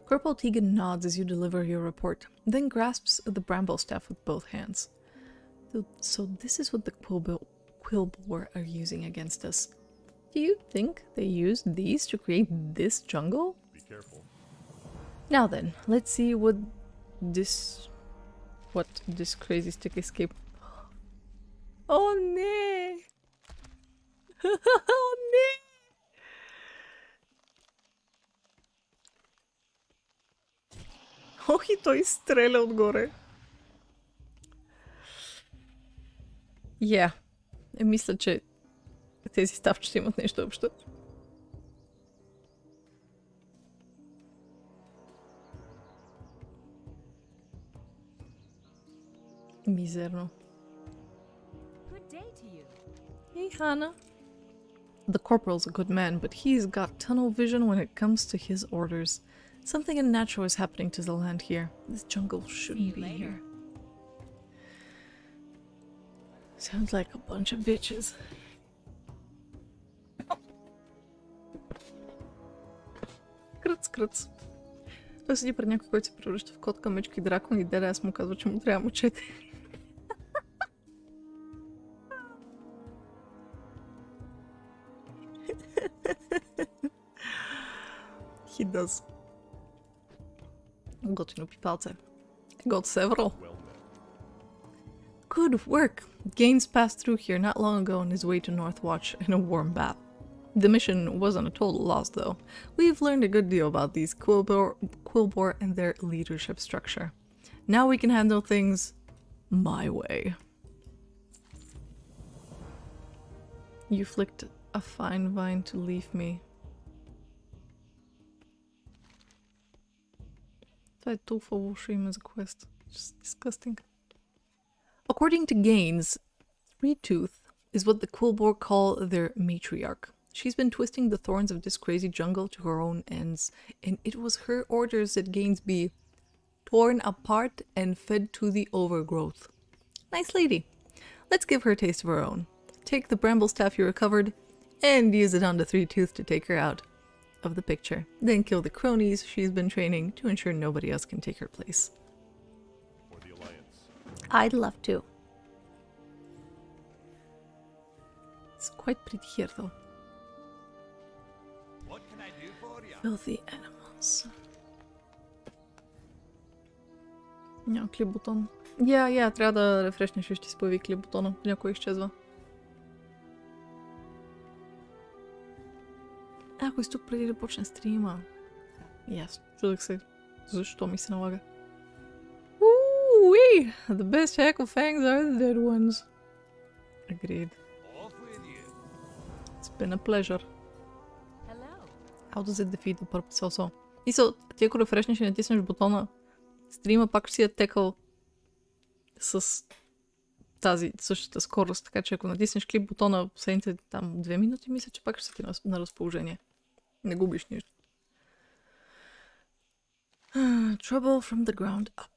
Corporal Tegan nods as you deliver your report, then grasps the bramble staff with both hands. So this is what the Quilboar are using against us. Do you think they used these to create this jungle? Be careful. Now then, let's see what this crazy stick escape. Oh no! Oh no! Ох, и той стреля отгоре. Мисля, че тези ставчета имат нещо общо. Мизерно. Hey, Hannah. The corporal's a good man, but he's got tunnel vision when it comes to his orders. Something unnatural is happening to the land here. This jungle shouldn't be here. Sounds like a bunch of bitches. Кръц. Той седи пред някой, който се превръща в котка, мечка и дракон и деда аз му казва, че му трябва мъчете. He does. Готино пипалце. Got several. Good work! Gaines passed through here not long ago on his way to Northwatch in a warm bath. The mission wasn't a total loss, though. We've learned a good deal about these Quilboar and their leadership structure. Now we can handle things my way. You flicked a fine vine to leave me. Quest. Just disgusting. According to Gaines, Three Tooth is what the Quilboar call their matriarch. She's been twisting the thorns of this crazy jungle to her own ends, and it was her orders that Gaines be torn apart and fed to the overgrowth. Nice lady. Let's give her a taste of her own. Take the bramble staff you recovered and use it on the Three Tooth to take her out of the picture. Then kill the cronies she's been training to ensure nobody else can take her place. For the Alliance. I'd love to. It's quite pretty here, though. What can I do for you? Filthy animals. Няма клип бутон. Трябва да рефрешнеш и ще си появи клип бутона. Някой изчезва. Ако изтук преди да почне стрима. И аз чудах се защо ми се налага. Ooh-wee! The best heckle fangs are the dead ones. Agreed. Off with you. It's been a pleasure. Hello. How does it defeat the purpose also? И са, ти ако рефрешнеш и натиснеш бутона, стрима пак ще си е текал с тази същата скорост, така че ако натиснеш клип бутона в последните там 2 минути, мисля, че пак ще си на разположение. Не губиш нищо. Trouble from the ground up.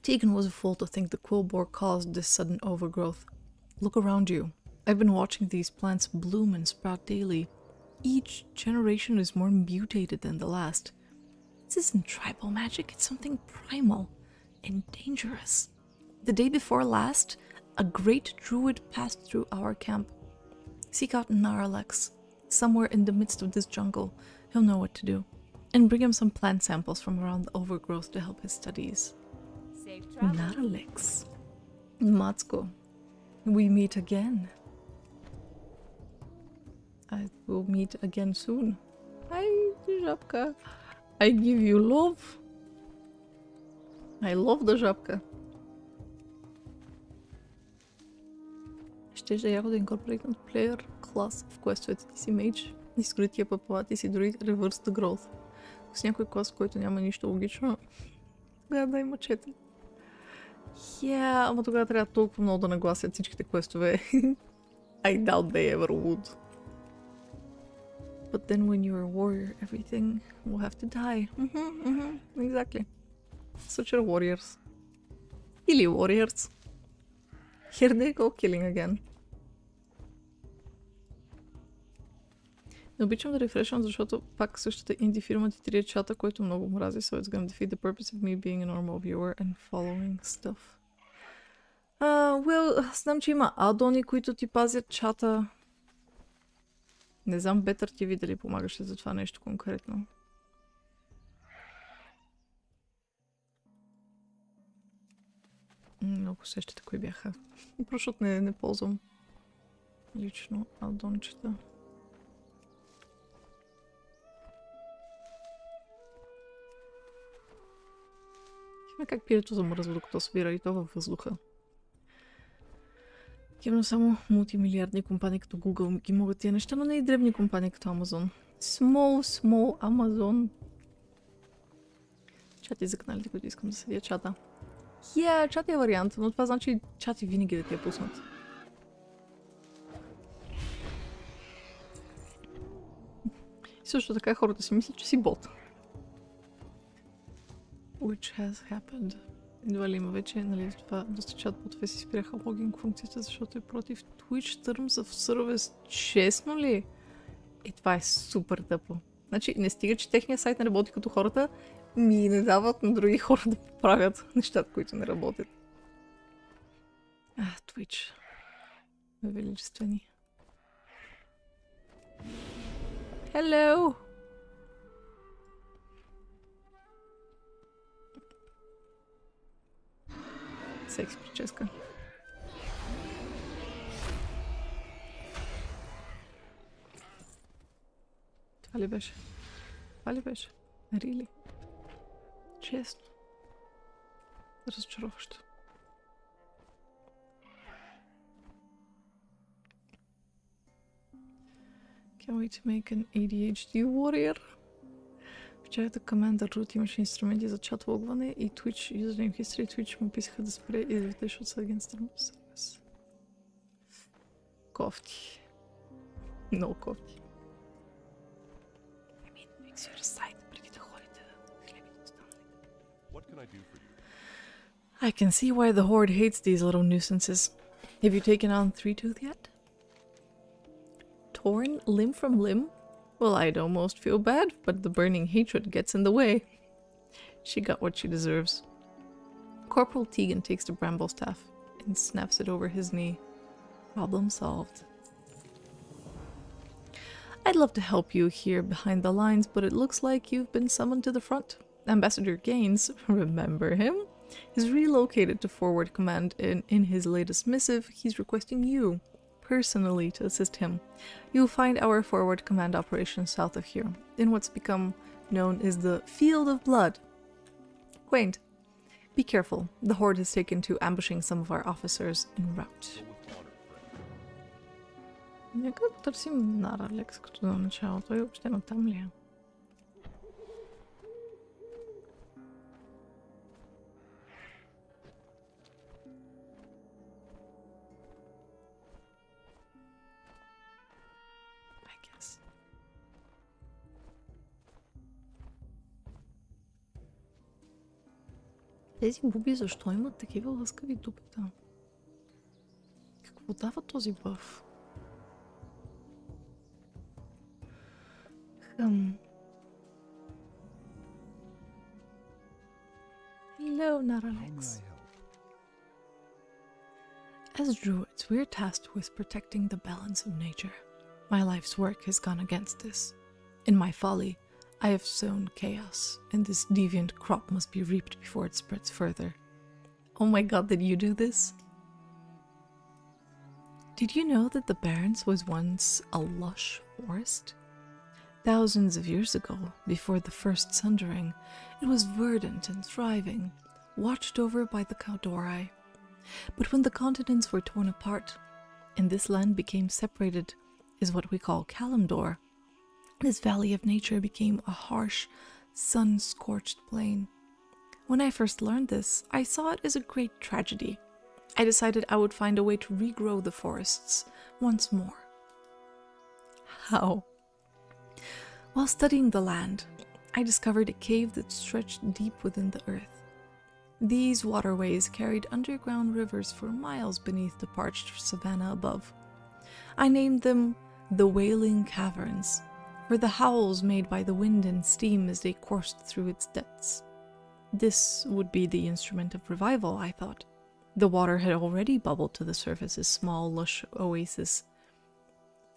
Tegan was a fool to think the Quilboar caused this sudden overgrowth. Look around you. I've been watching these plants bloom and sprout daily. Each generation is more mutated than the last. This isn't tribal magic, it's something primal and dangerous. The day before last, a great druid passed through our camp. Seek out Naralex, somewhere in the midst of this jungle. He'll know what to do. And bring him some plant samples from around the overgrowth to help his studies. Safe travel. Naralex. Matsuko, we meet again. I will meet again soon. Hi, Żabka. I give you love. I love the Żabka. Ще е яко да incorporate player клас в квестовете ти си мейдж. Изкрития папалат и си дори reverse the growth. Ако с някой клас, в който няма нищо логично, тогава дай мачете. Ама тогава трябва толкова много да нагласят всичките квестове. I doubt they ever would. But then when you're a warrior, everything will have to die. Exactly. Such are warriors. Или warriors. Here they go killing again. Не обичам да рефрешвам, защото пак същата инди фирма ти трие чата, който много мрази, so it's gonna defeat the purpose of me being a normal viewer and following stuff. Знам, че има адони, които ти пазят чата. Не знам Better TV дали помагаше за това нещо конкретно. Много сещате кои бяха. Защото не ползвам лично аддончета. Химе как пирето замръзва, докато събира и то във въздуха. Явно само мултимилиардни компании като Google ги могат тия неща, но не и дребни компании като Amazon. Small Amazon. Чати за каналите, които искам да следя чата. Чат е вариант, но това значи чати винаги да ти я пуснат. И също така хората си мислят, че си бот. Which has happened. Едва ли има вече, нали, това доста чат-ботове си спряха логинг функцията, защото е против Twitch Terms of Service. Честно ли? Това е супер тъпо. Значи, не стига, че техният сайт не работи като хората, ми не дават на други хора да поправят нещата, които не работят. Twitch. Величествени. Hello! Секс прическа. Това ли беше? Това ли беше? Really? Честно. Разочароващо. Can't wait to make an ADHD warrior. В чата команда root имаше инструменти за чат логване и Twitch, username history, Twitch му писаха да спре invitation against terms service. Кофти. Много кофти. I mean, fix your site преди да ходите да хлебите останалите. What can I do for you? I can see why the Horde hates these little nuisances. Have you taken on Three-Tooth yet? Torn limb from limb? Well, I'd almost feel bad, but the burning hatred gets in the way. She got what she deserves. Corporal Tegan takes the bramble staff and snaps it over his knee. Problem solved. I'd love to help you here behind the lines, but it looks like you've been summoned to the front. Ambassador Gaines, remember him? Is relocated to forward command, and in his latest missive, he's requesting you personally to assist him. You'll find our forward command operations south of here, in what's become known as the Field of Blood. Quaint. Be careful, the Horde has taken to ambushing some of our officers en route. Go with honor, friend. Нека търсим Нара Лекс като на начало. Той въобще на там ли е? I guess. Тези буби защо имат такива лъскави дупета? Какво дава този бъв? Hello, Naralex. As druids, we're tasked with protecting the balance of nature. My life's work has gone against this. In my folly, I have sown chaos, and this deviant crop must be reaped before it spreads further. Oh my god, did you do this? Did you know that the Barrens was once a lush forest? Thousands of years ago, before the first sundering, it was verdant and thriving, watched over by the Caldori. But when the continents were torn apart, and this land became separated as what we call Kalimdor, this valley of nature became a harsh, sun-scorched plain. When I first learned this, I saw it as a great tragedy. I decided I would find a way to regrow the forests once more. How? While studying the land, I discovered a cave that stretched deep within the earth. These waterways carried underground rivers for miles beneath the parched savanna above. I named them the Wailing Caverns, for the howls made by the wind and steam as they coursed through its depths. This would be the instrument of revival, I thought. The water had already bubbled to the surface as small, lush oases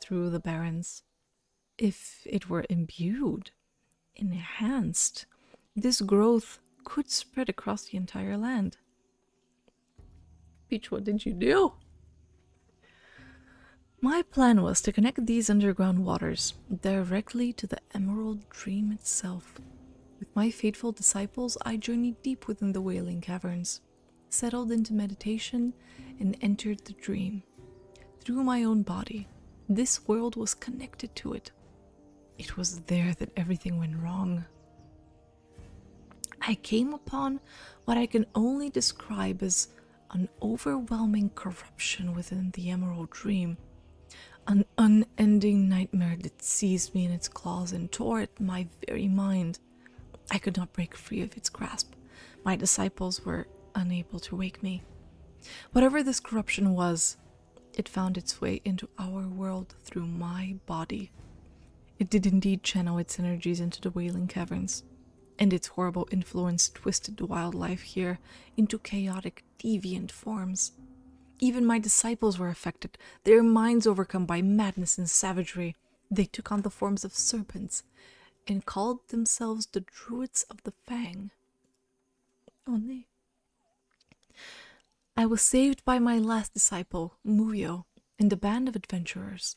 through the barrens. If it were imbued, enhanced, this growth could spread across the entire land. Peach, what did you do? My plan was to connect these underground waters directly to the Emerald Dream itself. With my faithful disciples, I journeyed deep within the Wailing Caverns, settled into meditation, and entered the dream. Through my own body, this world was connected to it. It was there that everything went wrong. I came upon what I can only describe as an overwhelming corruption within the Emerald Dream. An unending nightmare that seized me in its claws and tore at my very mind. I could not break free of its grasp. My disciples were unable to wake me. Whatever this corruption was, it found its way into our world through my body. It did indeed channel its energies into the Wailing Caverns, and its horrible influence twisted the wildlife here into chaotic, deviant forms. Even my disciples were affected, their minds overcome by madness and savagery. They took on the forms of serpents and called themselves the Druids of the Fang. Oh, nee. I was saved by my last disciple, Muyo, and a band of adventurers.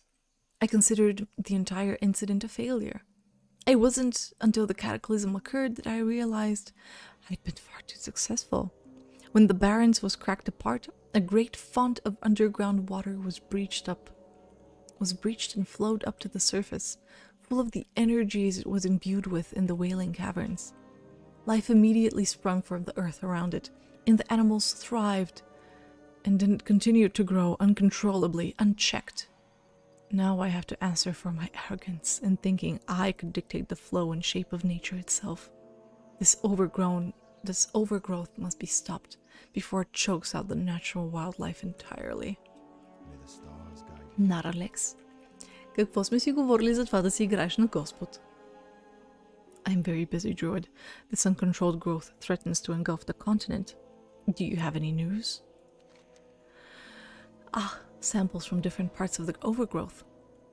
I considered the entire incident a failure. It wasn't until the cataclysm occurred that I realized I'd been far too successful. When the Barrens was cracked apart, a great font of underground water was breached and flowed up to the surface, full of the energies it was imbued with in the Wailing Caverns. Life immediately sprung from the earth around it, and the animals thrived, and then continued to grow uncontrollably, unchecked. Now I have to answer for my arrogance in thinking I could dictate the flow and shape of nature itself. This overgrowth must be stopped before it chokes out the natural wildlife entirely. Наралекс. Какво сме си говорили за това да си играеш на Господ? I'm very busy, Druid. This uncontrolled growth threatens to engulf the continent. Do you have any news? Ah, samples from different parts of the overgrowth.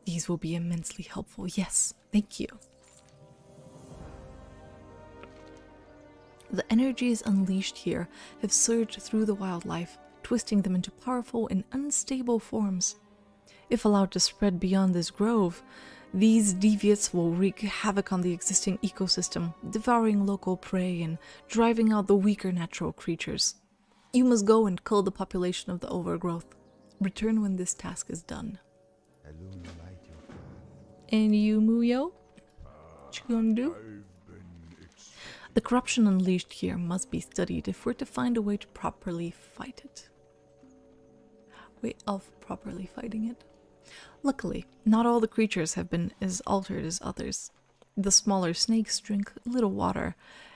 These will be immensely helpful. Yes, thank you. The energies unleashed here have surged through the wildlife, twisting them into powerful and unstable forms. If allowed to spread beyond this grove, these deviates will wreak havoc on the existing ecosystem, devouring local prey and driving out the weaker natural creatures. You must go and cull the population of the overgrowth. Return when this task is done. And you, Muyo? What you gonna do? The corruption unleashed here must be studied if we're to find a way to properly fight it. Way of properly fighting it. Luckily, not all the creatures have been as altered as others. The smaller snakes drink little water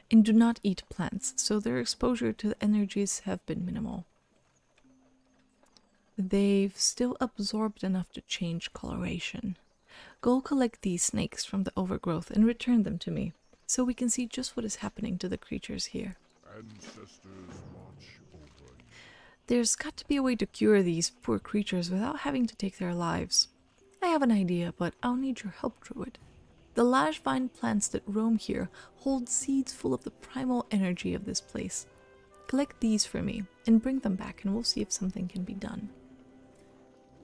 and do not eat plants, so their exposure to the energies have been minimal. They've still absorbed enough to change coloration. Go collect these snakes from the overgrowth and return them to me, so we can see just what is happening to the creatures here. Ancestors watch over you. There's got to be a way to cure these poor creatures without having to take their lives. I have an idea, but I'll need your help, Druid. The lash vine plants that roam here hold seeds full of the primal energy of this place. Collect these for me and bring them back, and we'll see if something can be done.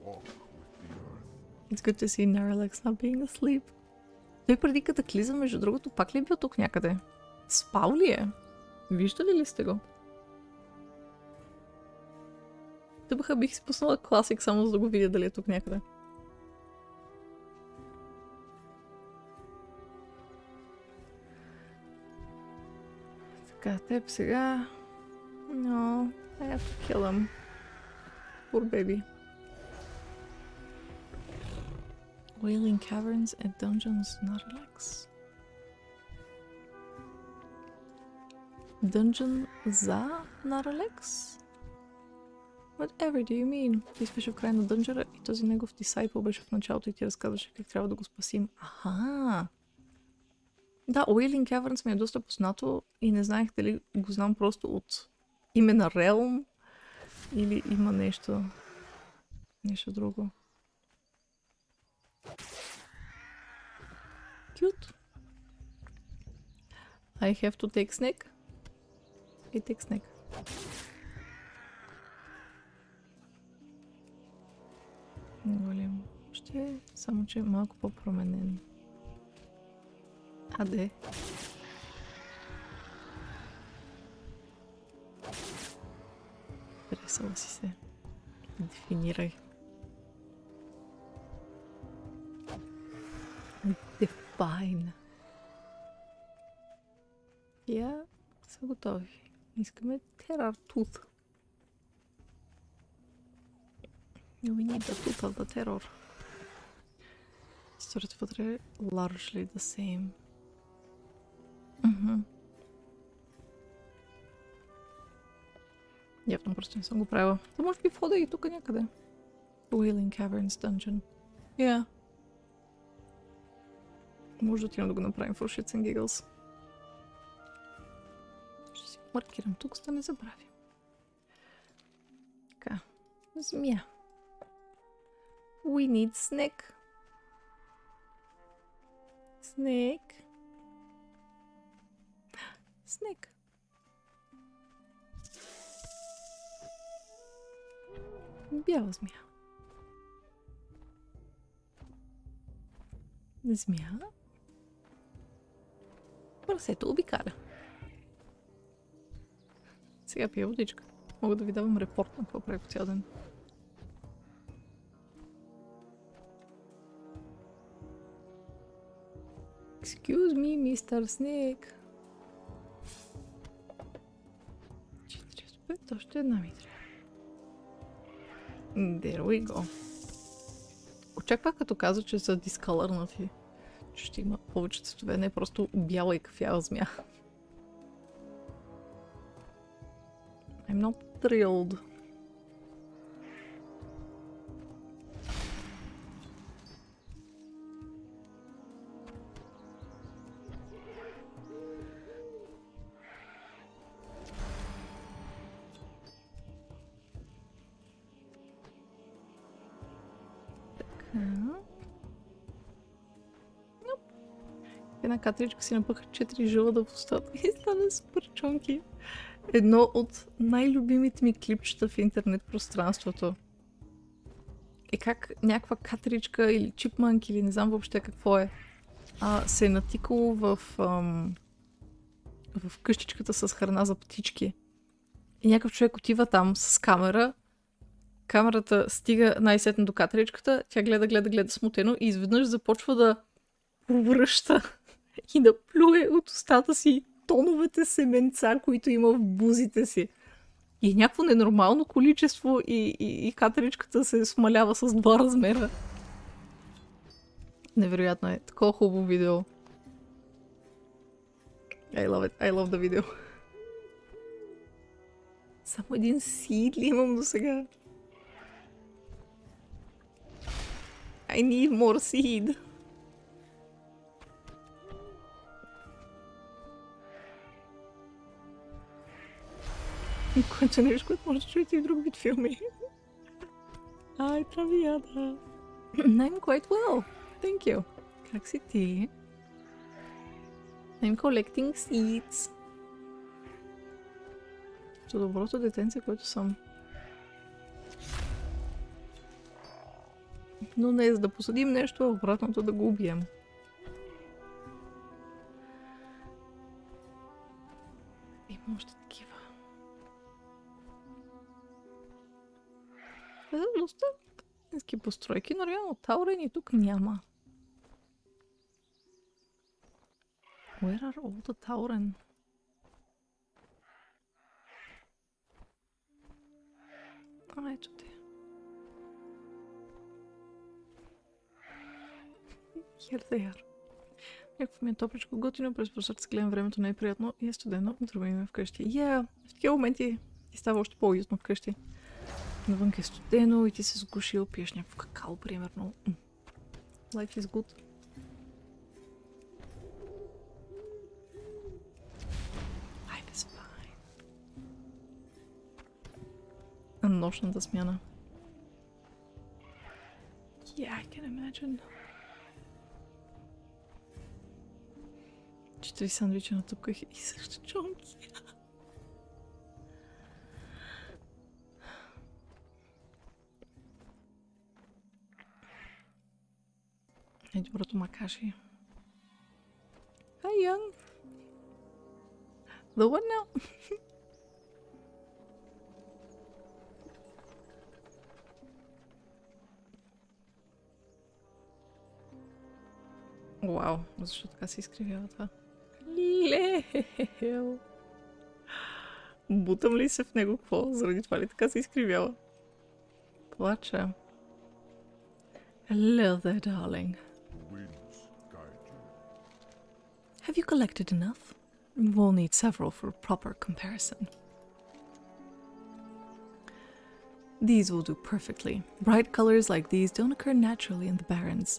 Walk with the earth. It's good to see Naralex not being asleep. Той преди катаклизъм, между другото, пак ли е бил тук някъде? Спал ли е? Виждали ли сте го? Тъбаха бих си пуснала класик, само за да го видя дали е тук някъде. Така, теб сега... No, I have to kill him. Poor baby. Wailing Caverns and Dungeons Naralex. Dungeon за Naralex? Whatever do you mean? Ти спеше в края на дънжера и този негов дисайпъл беше в началото и ти разказваше как трябва да го спасим. Аха! Да, Wailing Caverns ми е доста познато и не знаех дали го знам просто от име на Realm или има нещо друго. Cute. I have to take snake. I take snake. Голям. Ще само че е малко по-променен. Аде. Пресала си се. Дефинирай. Define. Я са готови. Искаме Terror Tooth. We need the tooth of the terror. Сторът вътре е largely the same. Явно просто не съм го правила. То може би входа и тук някъде. Wailing Caverns Dungeon. Yeah. Може да отидем да го направим for shits and giggles. Ще си го маркирам тук, за да не забравим. Така. Змия. We need snake. Snake. Snake. Бяла змия. Змия. Прасето обикаля. Сега пия водичка. Мога да ви давам репорт на какво прави по цял ден. Excuse me, мистер Снег. 45, още една ми трябва. There we go. Очаквах като каза, че са дискалърнати. Че ще има повече цветове, не просто бяла и кафява змия. I'm not thrilled. Една катричка си напъха 4 жълъда в устата и стана супер чонки. Едно от най-любимите ми клипчета в интернет пространството е как някаква катричка или чипманк или не знам въобще какво е, се е натикало в къщичката с храна за птички. И някакъв човек отива там с камера. Камерата стига най-сетне до катричката, тя гледа смутено и изведнъж започва да повръща и да плюе от устата си тоновете семенца, които има в бузите си. И някакво ненормално количество и катричката се смалява с 2 размера. Невероятно е. Такова хубаво видео. I love it. I love the video. Само един сид ли имам до сега? I need more seed. Което нещо, което може да чуете и в друг вид филми. Ай, травията. I'm quite well. Thank you. Как си ти? I'm collecting seeds. За доброто детенце, което съм. Но не за да посадим нещо, а обратното да го убием. Има още такива. Това са доста истински постройки, но реално таурени тук няма. Where are all the tauren? Ето те. Here they are. Някакво ми е топличко, готино, през прозореца гледам времето не е приятно и е студено, друго име вкъщи. В такива моменти ти става още по-уютно вкъщи. Навън е студено и ти се сгушил, пиеш някакво какао, примерно. Life is good. Life is fine. А нощната смяна. Yeah, I can imagine. 4 сандвича натъпках и също чонки. Доброто макаши. Hi, young. The one now. Вау, защо така се изкривява това? Лел. Бутам ли се в него какво? Заради това ли така се изкривява? Плача. Hello there, darling. Have you collected enough? We'll need several for proper comparison. These will do perfectly. Bright colors like these don't occur naturally in the Barrens,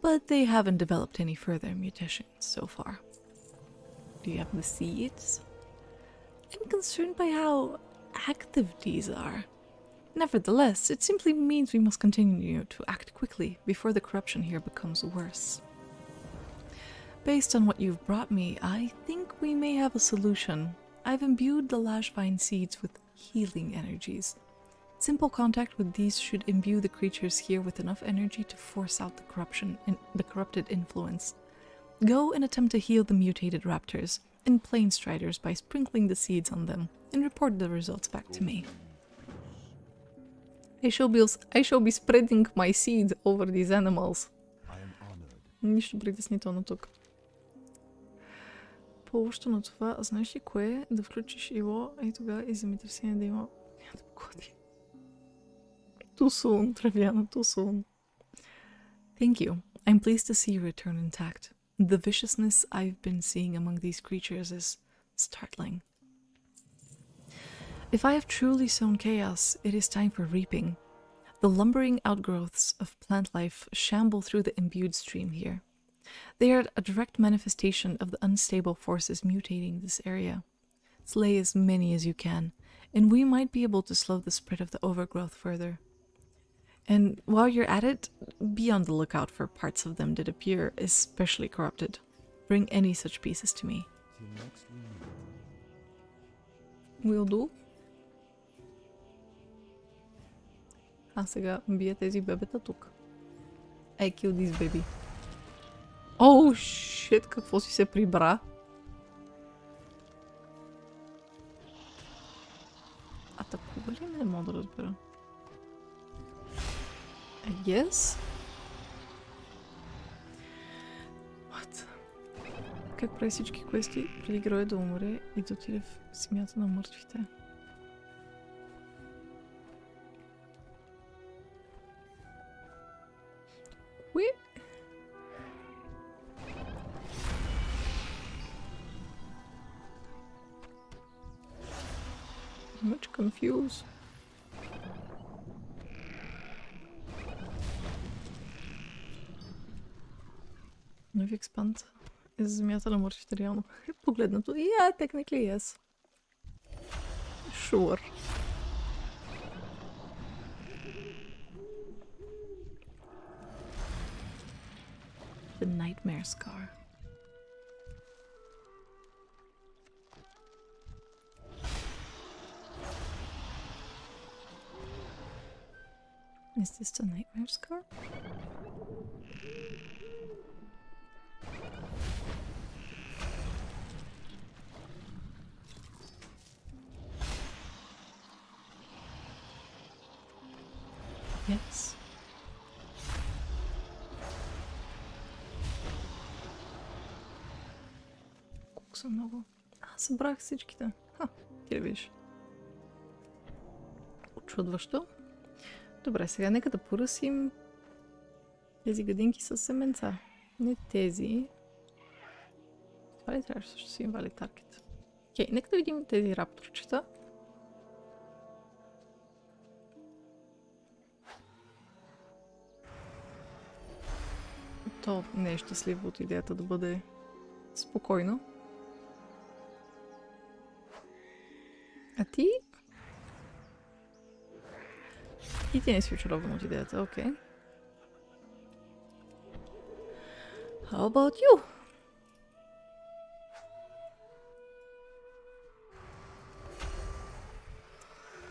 but they haven't developed any further mutations so far. Do you have the seeds? I'm concerned by how active these are. Nevertheless, it simply means we must continue to act quickly before the corruption here becomes worse. Based on what you've brought me, I think we may have a solution. I've imbued the lashvine seeds with healing energies. Simple contact with these should imbue the creatures here with enough energy to force out the corrupted influence. Go and attempt to heal the mutated raptors and plain striders by sprinkling the seeds on them and report the results back to me. I shall be spreading my seeds over these animals. I am honored. Нищо притеснително тук. По-лошото на това, знаеш ли кое е? Да включиш ило, и тогава и земетресение да има... Няма да погоди. Too soon, Traviana, too soon. Thank you. I'm pleased to see you return intact. The viciousness I've been seeing among these creatures is startling. If I have truly sown chaos, it is time for reaping. The lumbering outgrowths of plant life shamble through the imbued stream here. They are a direct manifestation of the unstable forces mutating this area. Slay as many as you can, and we might be able to slow the spread of the overgrowth further. And while you're at it, be on the lookout for parts of them that appear especially corrupted. Bring any such pieces to me. Till next we meet. Will do. А сега бия тези бебета тук. I kill this baby. Oh shit, какво си се прибра? Атакува ли ме? Не мога да разбера. I guess? What? Как прави всички квести преди героя да умре и да отиде в земята на мъртвите? Кое? Much confused. Нови експанд е за земята на мъртвите реално. Погледнато. Yeah, technically yes. Sure. The Nightmare Scar. Is this the Nightmare Scar? Yes. Колко са много. Събрах всичките. Ти да видиш. Очудващо. Добре, сега нека да поръсим тези гадинки с семенца. Не тези. Това ли трябваше също си инвалид таргет? Окей, нека да видим тези рапторчета. То не е щастливо от идеята да бъде спокойно. А ти? И ти не си очарован от идеята, окей. How about you?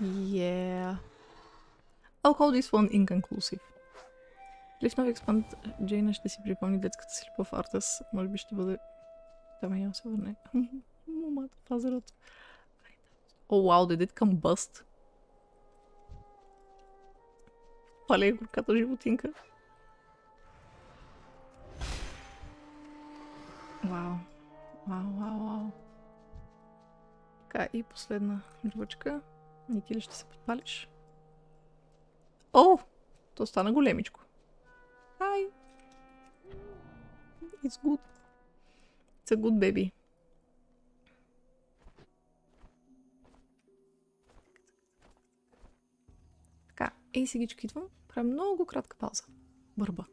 Yeah. I'll call this one inconclusive. Дали в нови експанд Джейна ще си припомни детската си любов Артас? Може би ще бъде... Да, няма се върне. Момата в азерото. О, вау, did it combust? Пали горката животинка. Вау. Вау. Така, и последна жвачка. И ти ли ще се подпалиш? О! То стана големичко. Hi. It's good. It's a good baby. Така, ей си ги чекитвам. Правя много кратка пауза. Бърба.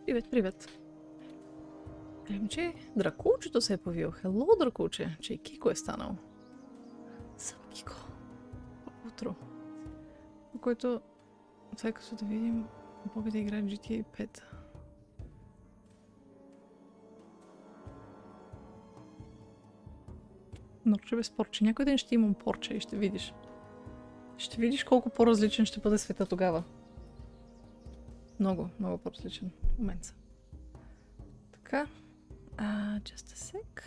Привет, привет. Гледам, че дракулчето се е появил. Хело, дракулче. Че и Кико е станал. Съм Кико. Утро. По който, това е като да видим, Боби да играе GTA 5. Норче без порче. Някой ден ще имам порче и ще видиш. Ще видиш колко по-различен ще бъде света тогава. Много, много по-различен момент са. Така. Just a sec.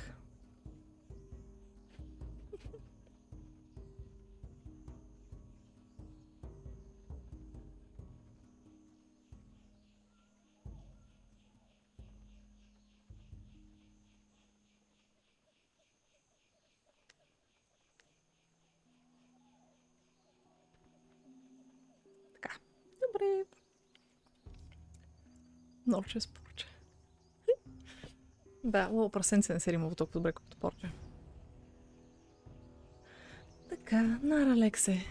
Така. Добре. Норче с порче. Да, прасенце не се римува толкова добре, колкото порче. Така, Нара Алексе.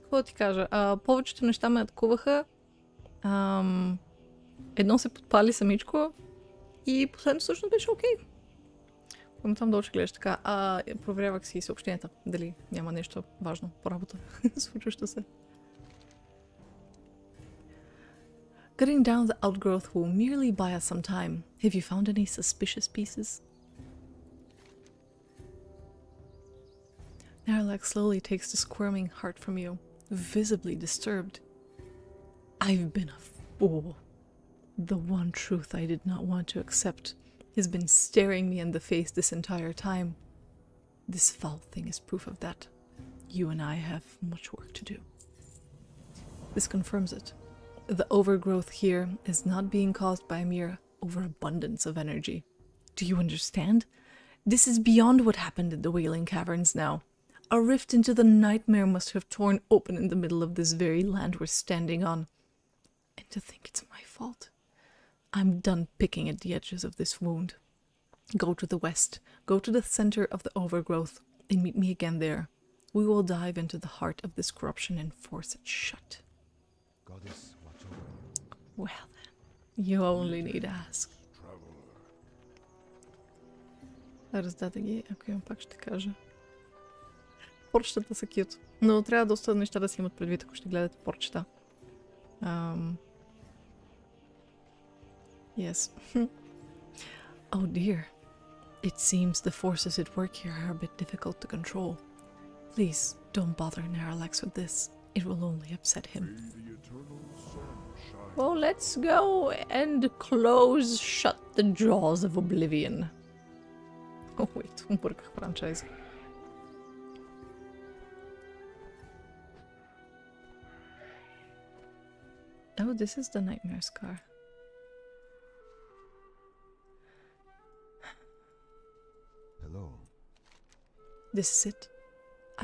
Какво да ти кажа? Повечето неща ме атакуваха. Едно се подпали самичко. И последното всъщност беше окей. Когато там долу ще гледаш така. Проверявах си съобщенията. Дали няма нещо важно по работа. Случващо се. Cutting down the outgrowth will merely buy us some time. Have you found any suspicious pieces? Narlax slowly takes the squirming heart from you, visibly disturbed. I've been a fool. The one truth I did not want to accept has been staring me in the face this entire time. This foul thing is proof of that. You and I have much work to do. This confirms it. The overgrowth here is not being caused by a mere overabundance of energy. Do you understand? This is beyond what happened in the Wailing Caverns now. A rift into the nightmare must have torn open in the middle of this very land we're standing on. And to think it's my fault. I'm done picking at the edges of this wound. Go to the west, go to the center of the overgrowth, and meet me again there. We will dive into the heart of this corruption and force it shut. Goddess, watch over me. Well then, you only need ask. Раздаде ги, ако имам пак ще кажа. Порчетата са кют, но трябва доста неща да си имат предвид, ако ще гледате порчета. Yes. Oh dear. It seems the forces at work here are a bit difficult to control. Please, don't bother Narlax with this. It will only upset him. Well, let's go and shut the jaws of oblivion. Oh wait, обърках франчайза. Oh, this is the nightmare scar. Hello. This is it.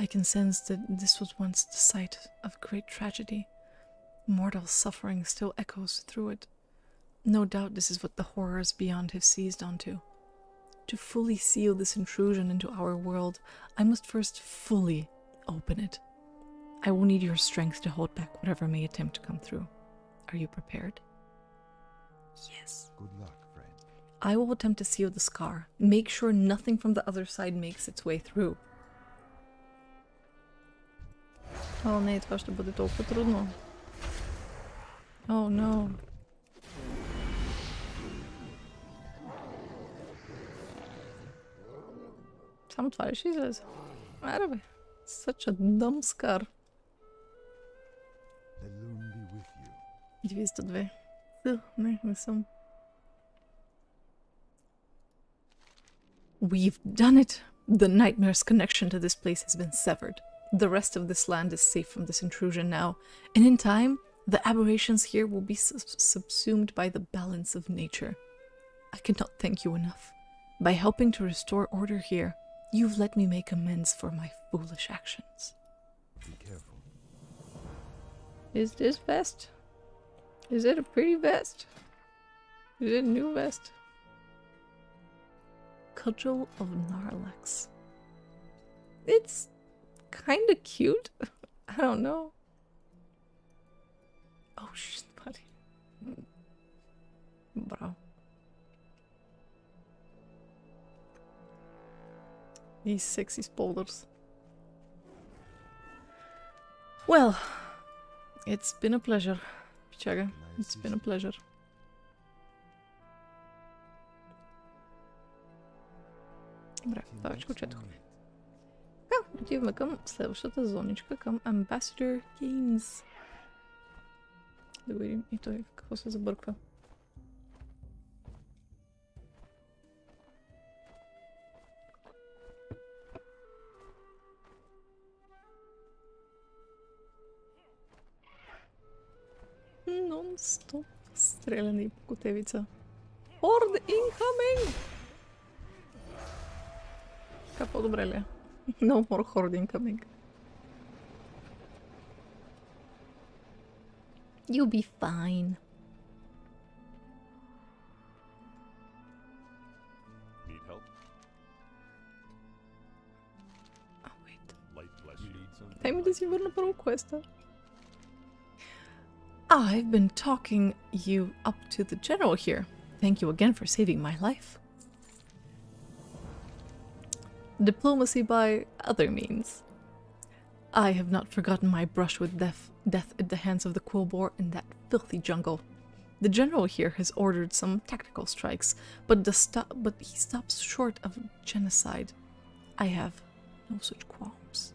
I can sense that this was once the site of great tragedy. Mortal suffering still echoes through it. No doubt this is what the horrors beyond have seized onto. To fully seal this intrusion into our world, I must first fully open it. I will need your strength to hold back whatever may attempt to come through. Are you prepared? Yes. Good luck, friend. I will attempt to seal the scar. Make sure nothing from the other side makes its way through. О, не, това ще бъде толкова трудно. Oh no. Само това ли ще излезе? Аре бе. Such a dumb scar. The loon be with you. 202. Не съм. We've done it! The nightmare's connection to this place has been severed. The rest of this land is safe from this intrusion now, and in time, the aberrations here will be subsumed by the balance of nature. I cannot thank you enough. By helping to restore order here, you've let me make amends for my foolish actions. Be careful. Is this vest? Is it a pretty vest? Is it a new vest? Cudgel of Narlax. It's kind of cute. I don't know. Oh shit, buddy. These sexy spoilers. Well, it's been a pleasure, Pichага. It's been a pleasure. Добре, това вече го четохме. Така, отиваме към следващата зоничка, към Ambassador Games. Да видим и той какво се забърква. Нон-стоп стреляне и по котевица. Horde incoming! Така по-добре ли е? No more horde incoming. You'll be fine. Need help? Oh, wait. Light bless you. Need some Дай ми да си върна първо квеста. I've been talking you up to the general here. Thank you again for saving my life. Diplomacy by other means. I have not forgotten my brush with death at the hands of the Quillboar in that filthy jungle. The general here has ordered some tactical strikes, but he stops short of genocide. I have no such qualms.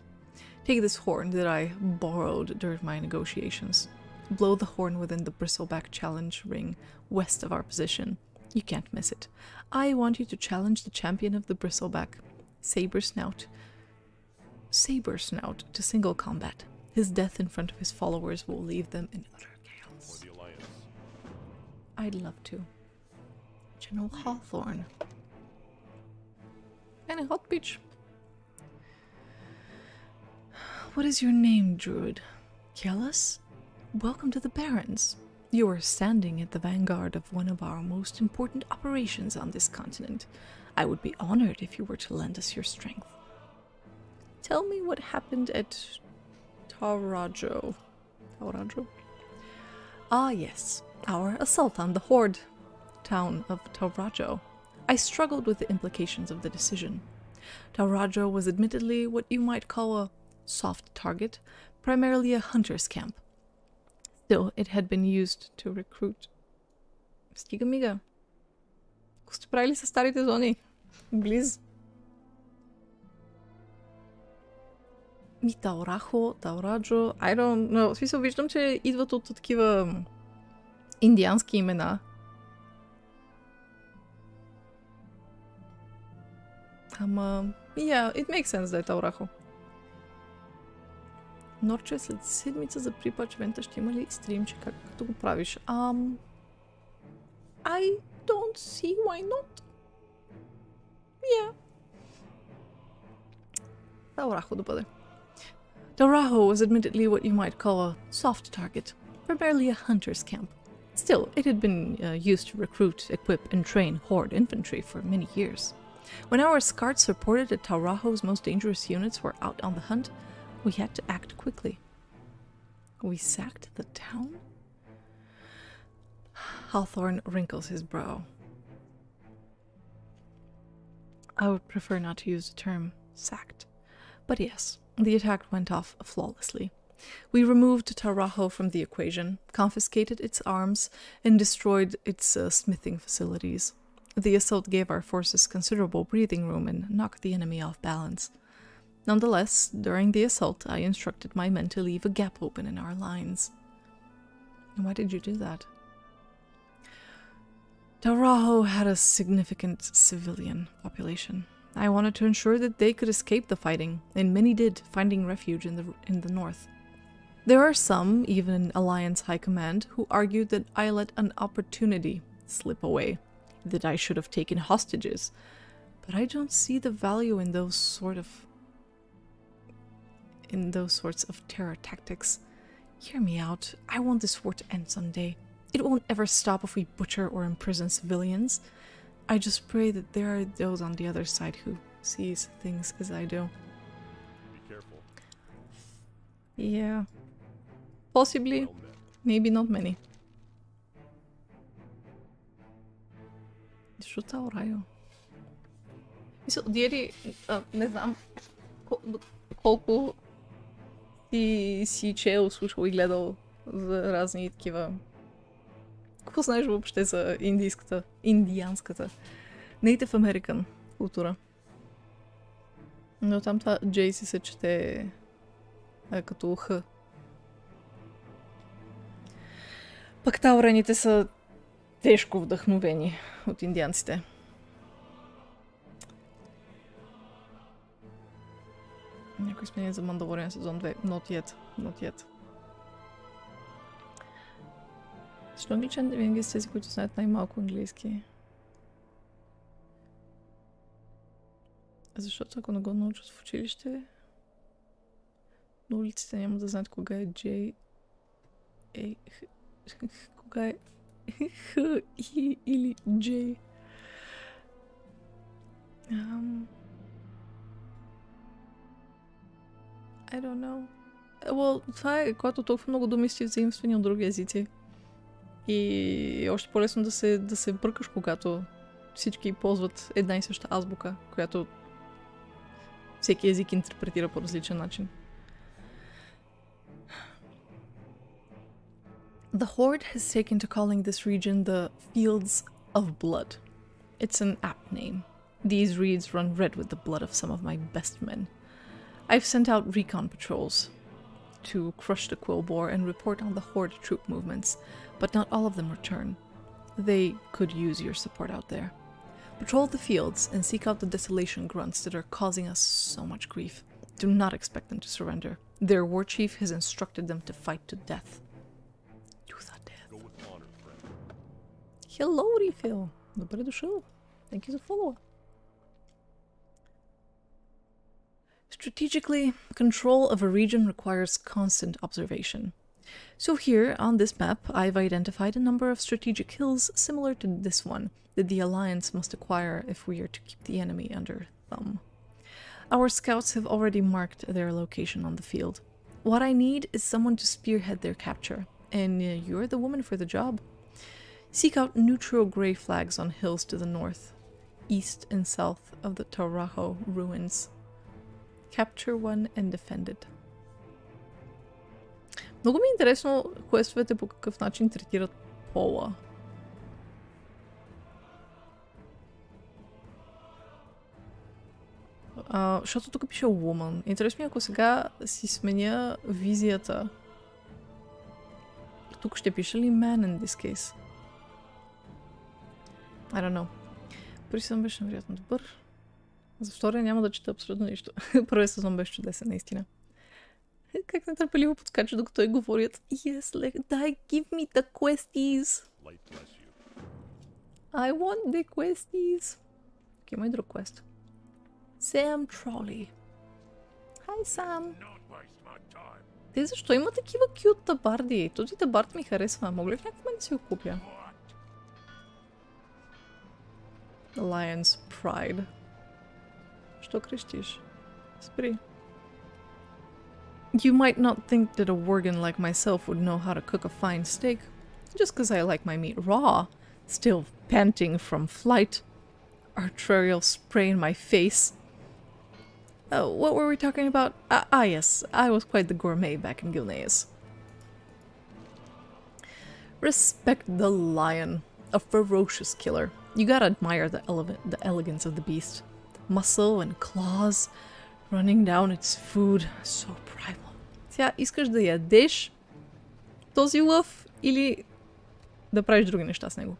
Take this horn that I borrowed during my negotiations. Blow the horn within the bristleback challenge ring west of our position. You can't miss it. I want you to challenge the champion of the bristleback, Sabersnout, to single combat. His death in front of his followers will leave them in utter for chaos. the alliance. I'd love to. General Hawthorne. And a hot beach. What is your name, Druid? Kellis? Welcome to the Barrens. You are standing at the vanguard of one of our most important operations on this continent. I would be honored if you were to lend us your strength. Tell me what happened at Taurajo. Taurajo? Ah, yes. Our assault on the Horde town of Taurajo. I struggled with the implications of the decision. Taurajo was admittedly what you might call a soft target, primarily a hunter's camp. Still, it had been used to recruit. Стига мига. Какво сте правили с старите зони? Близ. Ми Таурахо, Таураджо, I don't know. В смисъл, виждам, че идват от такива индиански имена. Ама, yeah, it makes sense да е Таурахо. Норче, след седмица за припач вента ще има ли стримче? Както го правиш? I don't see why not. Yeah. Таурахо да бъде. Taurajo was admittedly what you might call a soft target, primarily a hunter's camp. Still, it had been used to recruit, equip, and train Horde infantry for many years. When our scouts reported that Taurajo's most dangerous units were out on the hunt, we had to act quickly. We sacked the town? Hawthorne wrinkles his brow. I would prefer not to use the term sacked. But yes, the attack went off flawlessly. We removed Taurajo from the equation, confiscated its arms, and destroyed its smithing facilities. The assault gave our forces considerable breathing room and knocked the enemy off balance. Nonetheless, during the assault, I instructed my men to leave a gap open in our lines. Why did you do that? Taurajo had a significant civilian population. I wanted to ensure that they could escape the fighting, and many did, finding refuge in the north. There are some, even in Alliance High Command, who argued that I let an opportunity slip away, that I should have taken hostages, but I don't see the value in those sorts of terror tactics. Hear me out. I want this war to end someday. It won't ever stop if we butcher or imprison civilians. I just pray that there are those on the other side who sees things as I do. Be careful. Yeah. Possibly. Well met. Maybe not many. Що Таурайо? Мисля, Диери, не знам колко си чел, слушал и гледал за разни такива. Какво знаеш въобще за индианската, Native American култура? Но там това J си се чете като Х. Пък таурените са тежко вдъхновени от индианците. Някой сменя за Мандалориан сезон 2. Not yet. Защо англичаните винаги са тези, които знаят най-малко английски? Защото ако не го научат в училище, на улиците няма да знаят кога е J, кога е Х или J. I don't know. Well, това е, когато толкова много думи си взаимствени от други езици. И още по-лесно да се бъркаш, когато всички ползват една и съща азбука, която всеки език интерпретира по различен начин. The Horde has taken to calling this region the Fields of Blood. It's an apt name. These reeds run red with the blood of some of my best men. I've sent out recon patrols to crush the Quillbore and report on the Horde troop movements, but not all of them return. They could use your support out there. Patrol the fields and seek out the desolation grunts that are causing us so much grief. Do not expect them to surrender. Their war chief has instructed them to fight to death. To the death. Go with honor, friend. Hello, Refill. Добре дошъл. Thank you for follow. Strategically, control of a region requires constant observation. So here, on this map, I've identified a number of strategic hills similar to this one that the Alliance must acquire if we are to keep the enemy under thumb. Our scouts have already marked their location on the field. What I need is someone to spearhead their capture, and you're the woman for the job. Seek out neutral grey flags on hills to the north, east and south of the Taurajo ruins. Capture one and defend it. Много ми е интересно квестовете по какъв начин третират пола. Защото тук пише woman. Интересно ми, ако сега си сменя визията. Тук ще пише ли man in this case? I don't know. Първи сезон беше невероятно добър. За втория няма да чета абсолютно нищо. Първият сезон беше чудесен, наистина. Как нетърпеливо подскача, докато той говорят. Yes, дай, give me the questies. Light bless you. I want the questies. Окей, има и друг квест. Sam Trolley. Hi, Sam. Not waste my time. Те защо има такива кют табарди? Този табард ми харесва. Мога ли в някакъв момент да си го купя? Lion's Pride. Що крещиш? Спри. You might not think that a worgen like myself would know how to cook a fine steak, just because I like my meat raw, still panting from flight. Arterial spray in my face. What were we talking about? Yes, I was quite the gourmet back in Gilneas. Respect the lion, a ferocious killer. You gotta admire the elegance of the beast. Muscle and claws, running down its food, so primal. Сега искаш да ядеш този лъв или да правиш други неща с него?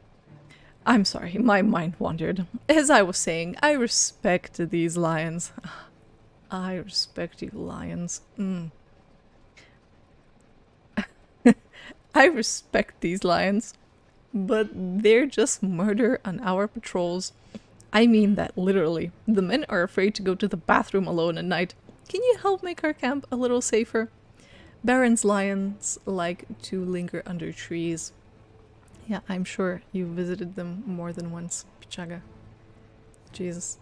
I'm sorry, my mind wandered. As I was saying, I respect these lions. I respect you, lions. I respect these lions, but they're just murder on our patrols. I mean that literally. The men are afraid to go to the bathroom alone at night. Can you help make our camp a little safer? Baron's lions like to linger under trees. Yeah, I'm sure you visited them more than once, Pichaga. Jesus.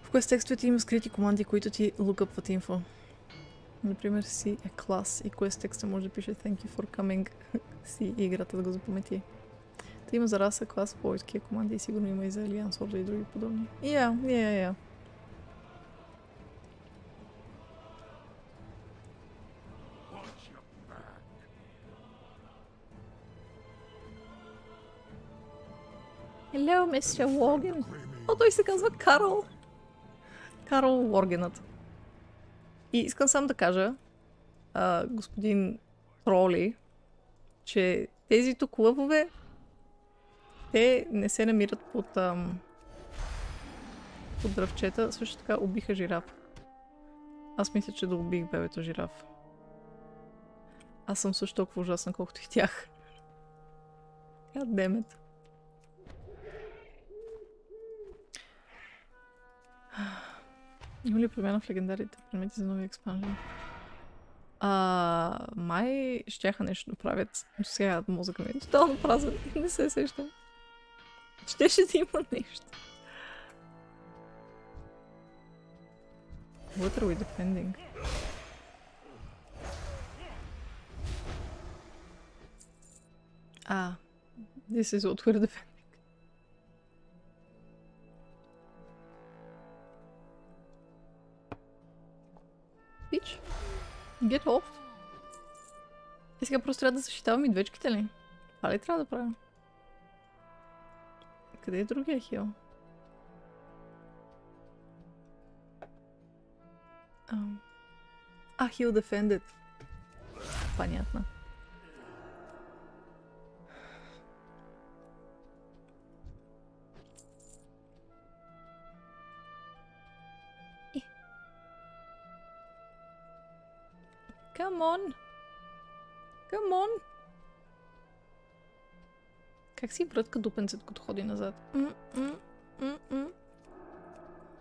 В quest текстовете има скрити команди, които ти лукъпват инфо. Например, си е клас и quest текста може да пише Thank you for coming. Си играта да го запамети. Та има за раса клас по такива команди и сигурно има и за Алианс Орда и други подобни. Yeah. Hello, Mr. Worgen. О, той се казва Карл. Карл Воргенът. И искам само да кажа, господин Троли, че тези тук лъвове, те не се намират под дръвчета. Също така убиха жираф. Аз мисля, че да убих бебето жираф. Аз съм също толкова ужасна, колкото и тях. God damn it. Има ли промяна в легендарите предмети за нови експанжени? Май щяха нещо да правят, но сега мозъка ми е тотално празен и не се сещам. Щеше да има нещо. What are we defending? This is what we're defending. Bitch. Get off. И сега просто трябва да защитавам медвечките ли? Това ли трябва да правя? Къде е другия хил? Heal defended. Понятно. Come on! Come on! Как си врътка дупенцето, като ходи назад?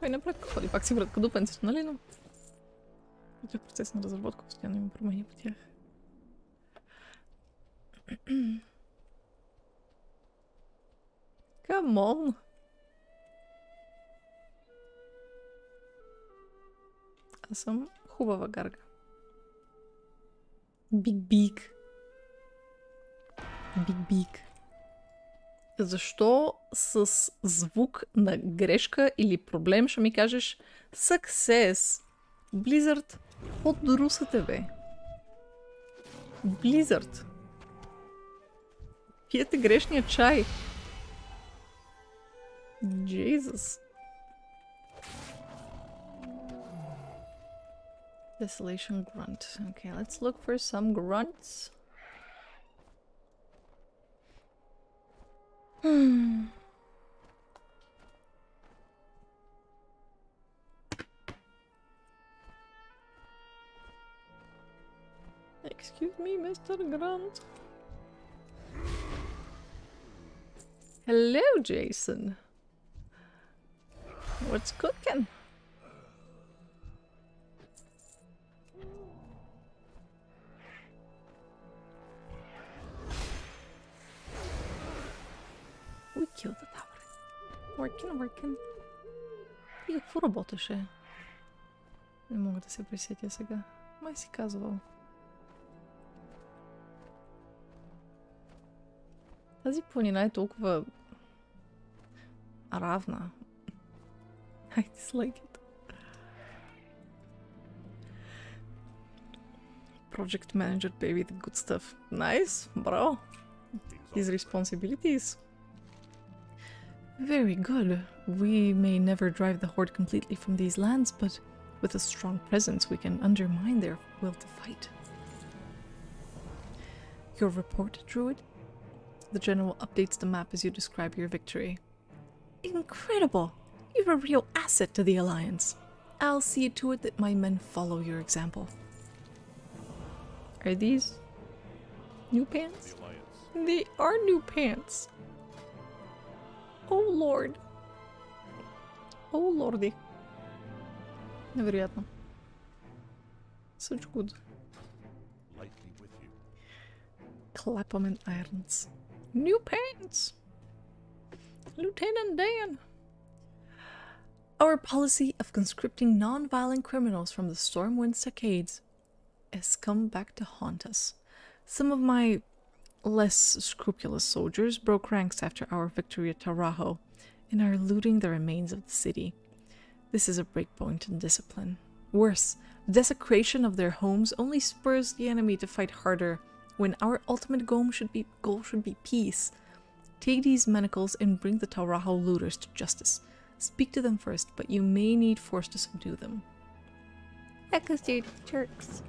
Той напред ходи, пак си врътка дупенцето, нали? Но... Това е процес на разработка, постоянно има промени по тях. Come on! Аз съм хубава гарга. Биг. Защо с звук на грешка или проблем ще ми кажеш Success? Blizzard, подрусате бе. Blizzard. Пиете грешния чай. Jesus. Desolation grunt. Okay, let's look for some grunts. Excuse me, Mr. Grunt. Hello, Jason. What's cooking? We killed the tower. Working. И какво работеше? Не мога да се присетя сега. Май си казвал. Тази планина е толкова равна. I dislike it. Project manager, baby, the good stuff. Nice, bro. His responsibilities. Very good. We may never drive the Horde completely from these lands, but with a strong presence we can undermine their will to fight. Your report, Druid? The general updates the map as you describe your victory. Incredible! You're a real asset to the Alliance. I'll see to it that my men follow your example. Are these new pants? The Alliance. They are new pants. Oh lord. Oh lordy. Невероятно. Such good. Lightly with you. Clapham and irons. New pants! Lieutenant Dan! Our policy of conscripting non-violent criminals from the Stormwind Saccades has come back to haunt us. Some of my less scrupulous soldiers broke ranks after our victory at Taurajo and are looting the remains of the city. This is a breakpoint in discipline. Worse, the desecration of their homes only spurs the enemy to fight harder when our ultimate goal should be peace. Take these manacles and bring the Taurajo looters to justice. Speak to them first, but you may need force to subdue them. Yeah, 'cause they're jerks.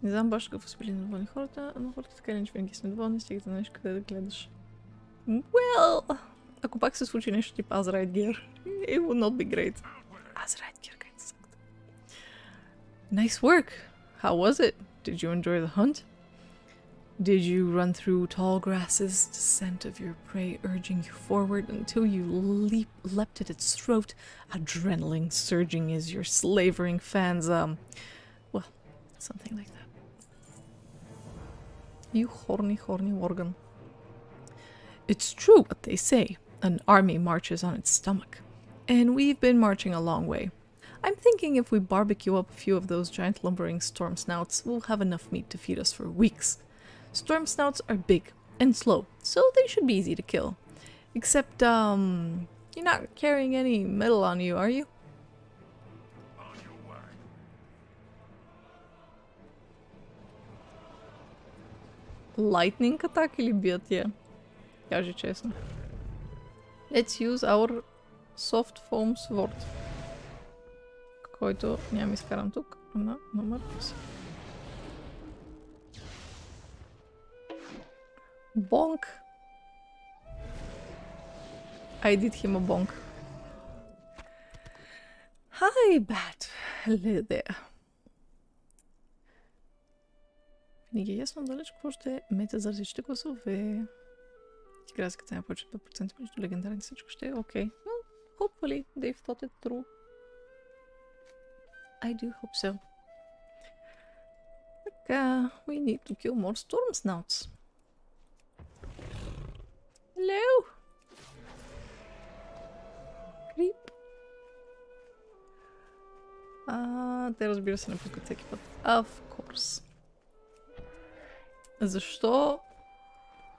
Не знам баш какво са били недоволни хората, но хората така или иначе винаги са недоволни, стига да знаеш къде да гледаш. Well, ако пак се случи нещо тип Azrite Gear, it would not be great. Azrite Gear kind of sucked. Nice work! How was it? Did you enjoy the hunt? Did you run through tall grasses, the scent of your prey urging you forward until you leapt at its throat, adrenaline surging as your slavering fans, well, something like that. You horny organ. It's true what they say. An army marches on its stomach. And we've been marching a long way. I'm thinking if we barbecue up a few of those giant lumbering storm snouts, we'll have enough meat to feed us for weeks. Storm snouts are big and slow, so they should be easy to kill. Except, you're not carrying any metal on you, are you? On your way. Lightning attack или бият тия? Кажи честно. Let's use our soft foam sword. Който няма изкарам тук на номер 8. Bonk! I did him a bonk. Hi, Bat. Hello there. Винаги е ясно далеч какво ще е мета за различните класове. Игра се като повече 5% между легендарни всичко ще е окей. Но, hopefully, they thought it through. I do hope so. Така, we need to kill more storm snouts. Hello! Creep. Те разбира се не пускат всеки път. Of course. Защо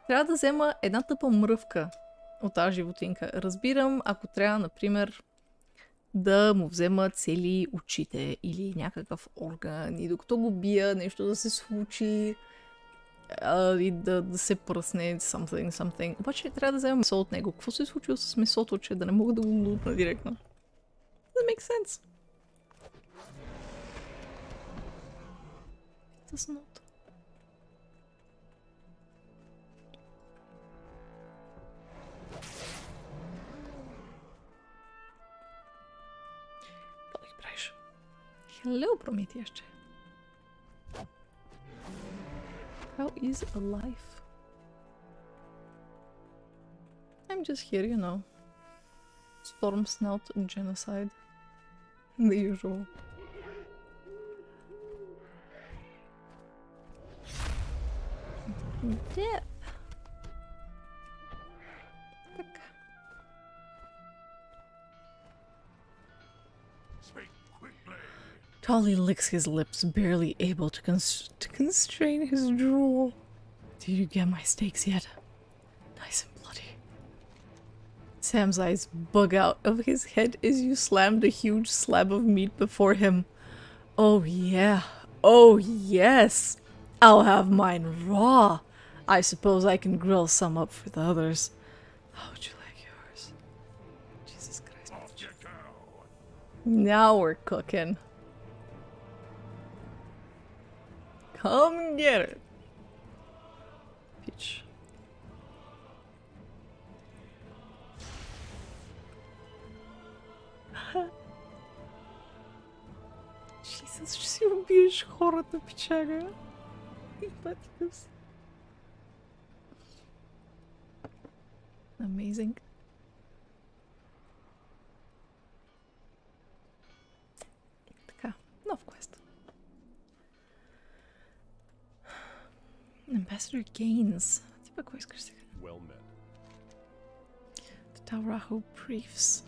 трябва да взема една тъпа мръвка от тази животинка? Разбирам, ако трябва, например, да му взема цели очите или някакъв орган и докато го бия нещо да се случи и да се пръсне something. Обаче трябва да взема месо от него. Какво се е случило с месото, че да не мога да го лутна директно? That makes sense. It does not. Hello, Prometheusče. How is life? I'm just here, you know. Storm snout genocide. The usual. Death. Така. Speak quickly. Tolly licks his lips, barely able to constrain his drool. Did you get my steaks yet? Nice and bloody. Sam's eyes bug out of his head as you slammed a huge slab of meat before him. Oh yeah. Oh yes. I'll have mine raw. I suppose I can grill some up for the others. How would you like yours? Jesus Christ. Off you go. Now we're cooking. Come get it. Peach. Jesus, ще си убиеш хората, пичага. Ипатикъв си. Amazing. Така, нов квест. Ambassador Gaines. Типа, кой искаш сега? Well met. The Taurajo briefs.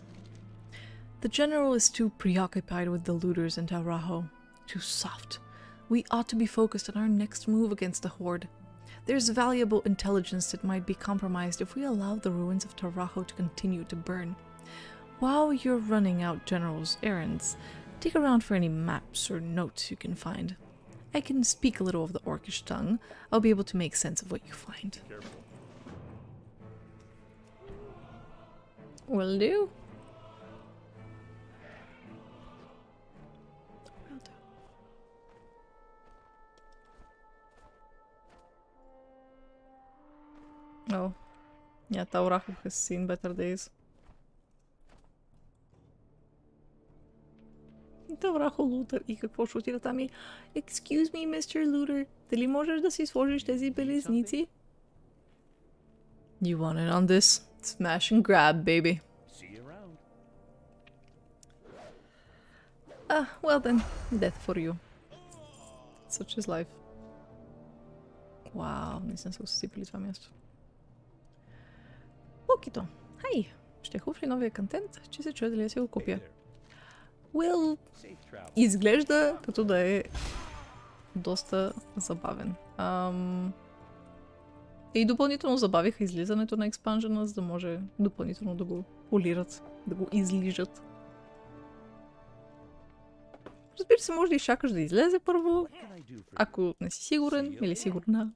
The general is too preoccupied with the looters in Taurajo. Too soft. We ought to be focused on our next move against the Horde. There's valuable intelligence that might be compromised if we allow the ruins of Tarajo to continue to burn. While you're running out General's errands, dig around for any maps or notes you can find. I can speak a little of the Orcish tongue. I'll be able to make sense of what you find. Will do. Oh. Yeah, Taurachu has seen better days. Taurachu Лутър. И какво ще отида там и... Excuse me, Mr. Looter. Дали можеш да си сложиш тези белезници? You want in on this? Smash and grab, baby. See you around. Well then. Death for you. Such is life. Вау, не съм се усипили това място. Лукито. Хай! Ще е хубав ли новия контент? Че се чуя дали да си го купя. Well, изглежда като да е доста забавен. И допълнително забавиха излизането на експанжена, за да може допълнително да го полират, да го излижат. Разбира се, може да изчакаш да излезе първо, ако не си сигурен или сигурна.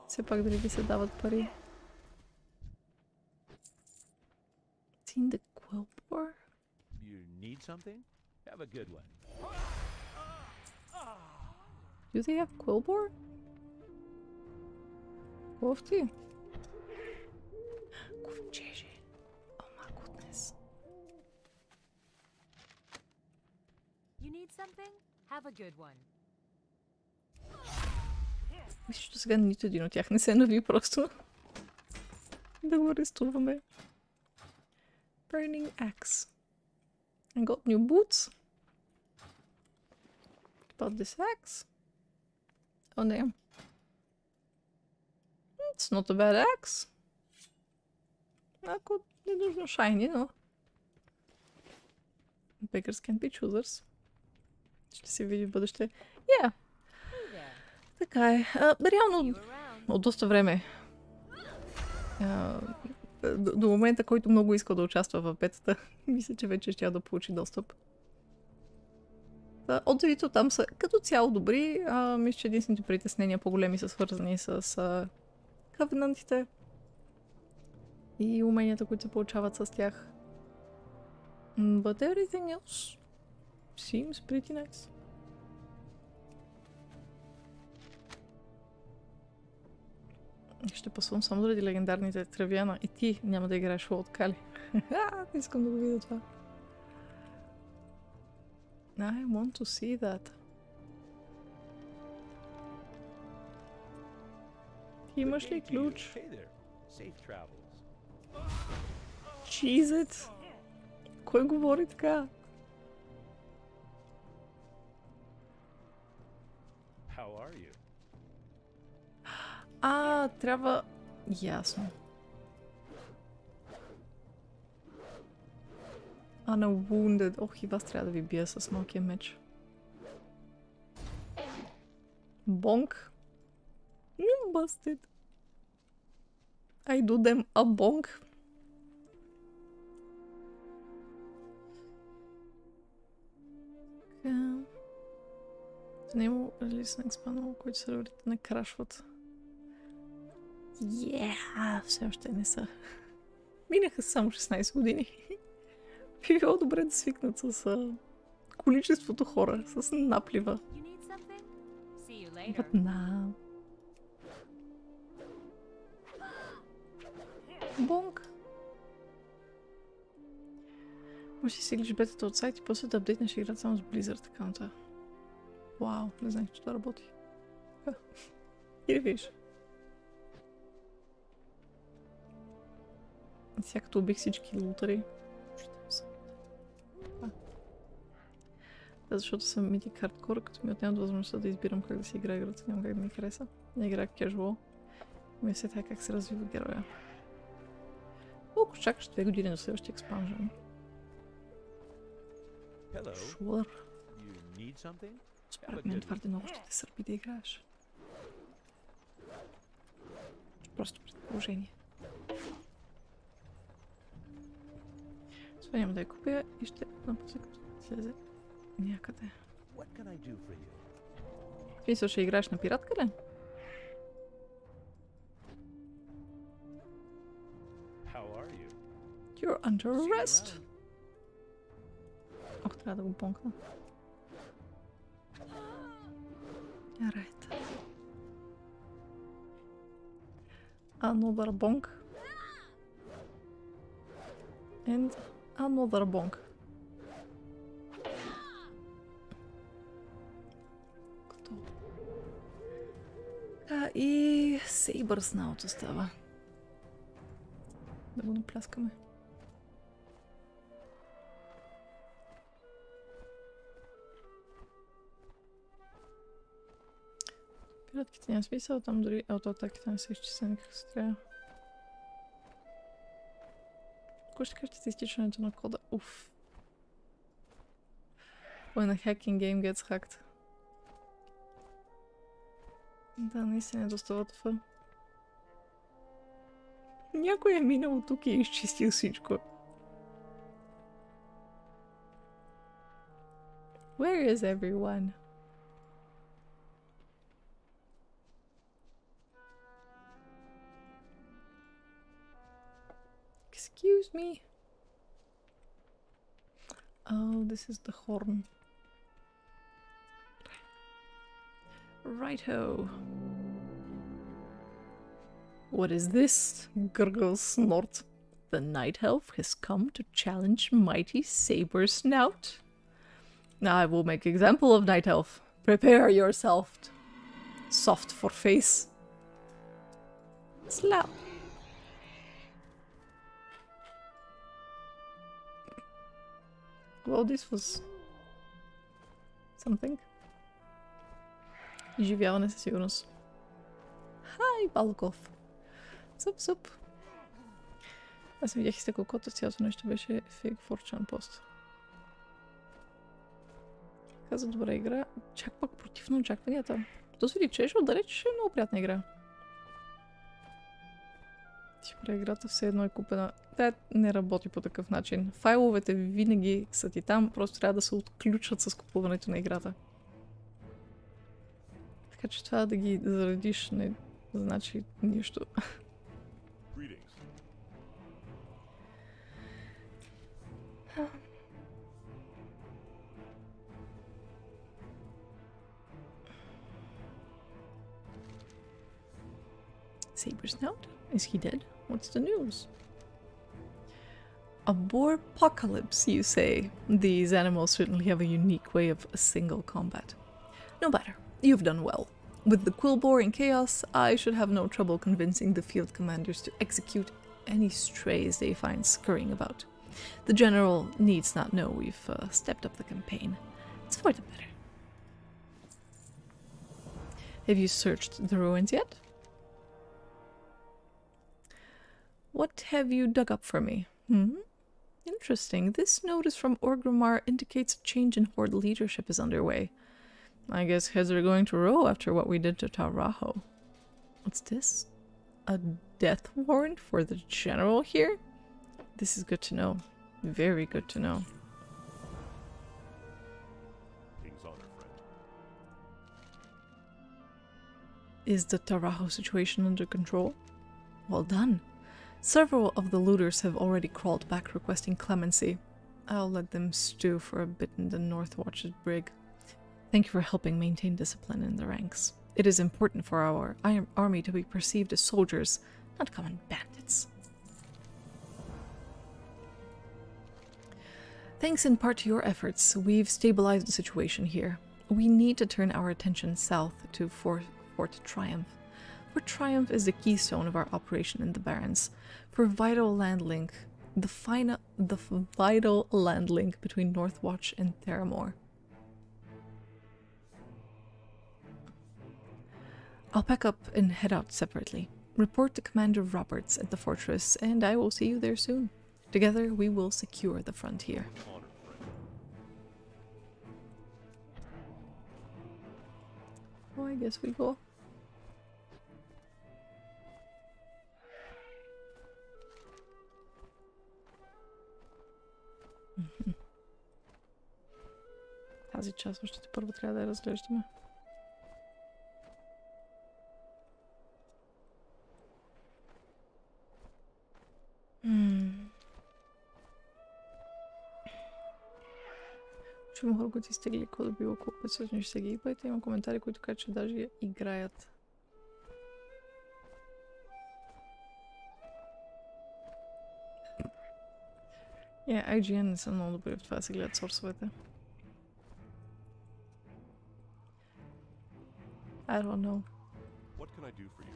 Все пак дали ви се дават пари. In the Quillbore? You need something? Have a good one. Do they have Quillbore? Кофти? Ковчежи. Oh my goodness. You need something? Have a good one. Мисля, че сега нито един от тях не се нави просто. Да го арестуваме. Burning axe. I got new boots. What about this axe? Oh damn. It's not a bad axe. Ако не нужно shiny, но... Beggars can't be choosers. Ще се види в бъдеще. Yeah. Така е. Реално от доста време. До момента, който много искал да участва в бетата, мисля, че вече ще да получи достъп. Отзивите там са като цяло добри. Мисля, че единствените притеснения по-големи са свързани с кавенантите и уменията, които се получават с тях. But everything else seems pretty nice. Ще пасвам само заради легендарните Травяна. И ти няма да играеш в Кали. Не искам да го видя това. I want to see that. Ти имаш ли ключ? Чизет! Кой говори така? Трябва... Ясно. На wounded. Ох, и вас трябва да ви бия с малкия меч. Бонк. Busted. I do them a bonk. Не има релиз на експанал, който серверите не крашват. Все още не са. Минаха само 16 години. Би било добре да свикнат с количеството хора, с наплива. But now. Бонк. Може да си гледаш бетата от сайт и после да апдейтнеш играта само с Blizzard аккаунта. Вау, не знаех, че това работи. Или виж. Сега като убих всички лутари. Защото съм митик хардкор, като ми отнемат възможността да избирам как да си играя играта, няма как да ми хареса. Не играя casual. Ми се така как се развива героя. Колко чакаш 2 години до следващия експанжен? Sure. need something? Според мен твърде много ще те сърби да играеш. Просто предположение. Това няма да я купя и ще напусна като слезе някъде. What can I do for you? В смисъл, ще играеш на пиратка ли? How are you? You're under See you arrest. around. Ох, трябва да го бонкна. Right. Another bonk. And another bonk. Готово. И Сейбърс наут остава. Да го напляскаме. Пиратките няма смисъл, там дори аутоатаките не са изчислени как се трябва. Кой ще кажете за изтичането на кода? Уф. When a hacking game gets hacked. Да, наистина е доста лътва. Някой е минал тук и е изчистил всичко. Where is everyone? Excuse me. Oh, this is the horn. Righto. What is this? Gurgle snort. The night elf has come to challenge mighty Saber Snout. I will make example of night elf. Prepare yourself. Soft for face. Slap. Well, this was something. Изживяване със сигурност. Хай, Балков. Суп. Аз видях изтекъл кота, цялото нещо беше фейк форчан пост. Каза добра игра, чак пък против на очакванията. То се личеше отдалеч, ще е много приятна игра. Добре, играта все едно е купена. Тя не работи по такъв начин. Файловете винаги са ти там, просто трябва да се отключат с купуването на играта. Така че това да ги заредиш не значи нищо. Saber Snout? Is he dead? What's the news? A boar apocalypse, you say? These animals certainly have a unique way of single combat. No matter, you've done well. With the quill boar in chaos, I should have no trouble convincing the field commanders to execute any strays they find scurrying about. The general needs not know we've stepped up the campaign. It's for the better. Have you searched the ruins yet? What have you dug up for me? Interesting. This notice from Orgrimmar indicates a change in Horde leadership is underway. I guess heads are going to roll after what we did to Taurajo. What's this? A death warrant for the general here? This is good to know. Very good to know. King's honor, friend. Is the Taurajo situation under control? Well done. Several of the looters have already crawled back requesting clemency. I'll let them stew for a bit in the North Watch's brig. Thank you for helping maintain discipline in the ranks. It is important for our army to be perceived as soldiers, not common bandits. Thanks in part to your efforts, we've stabilized the situation here. We need to turn our attention south to Fort Triumph. Fort Triumph is the keystone of our operation in the Barrens. For vital land link, the vital land link between Northwatch and Theramore. I'll pack up and head out separately. Report to Commander Roberts at the fortress, and I will see you there soon. Together, we will secure the frontier. So I guess we go. Тази част още първо трябва да я разглеждаме. Чувам хора, които изтегли какво да било, колко път ще се ги ипайте. Има коментари, които кажат, че даже я играят. IGN не са много добри в това да се гледат сорсовете. I don't know. What can I do for you?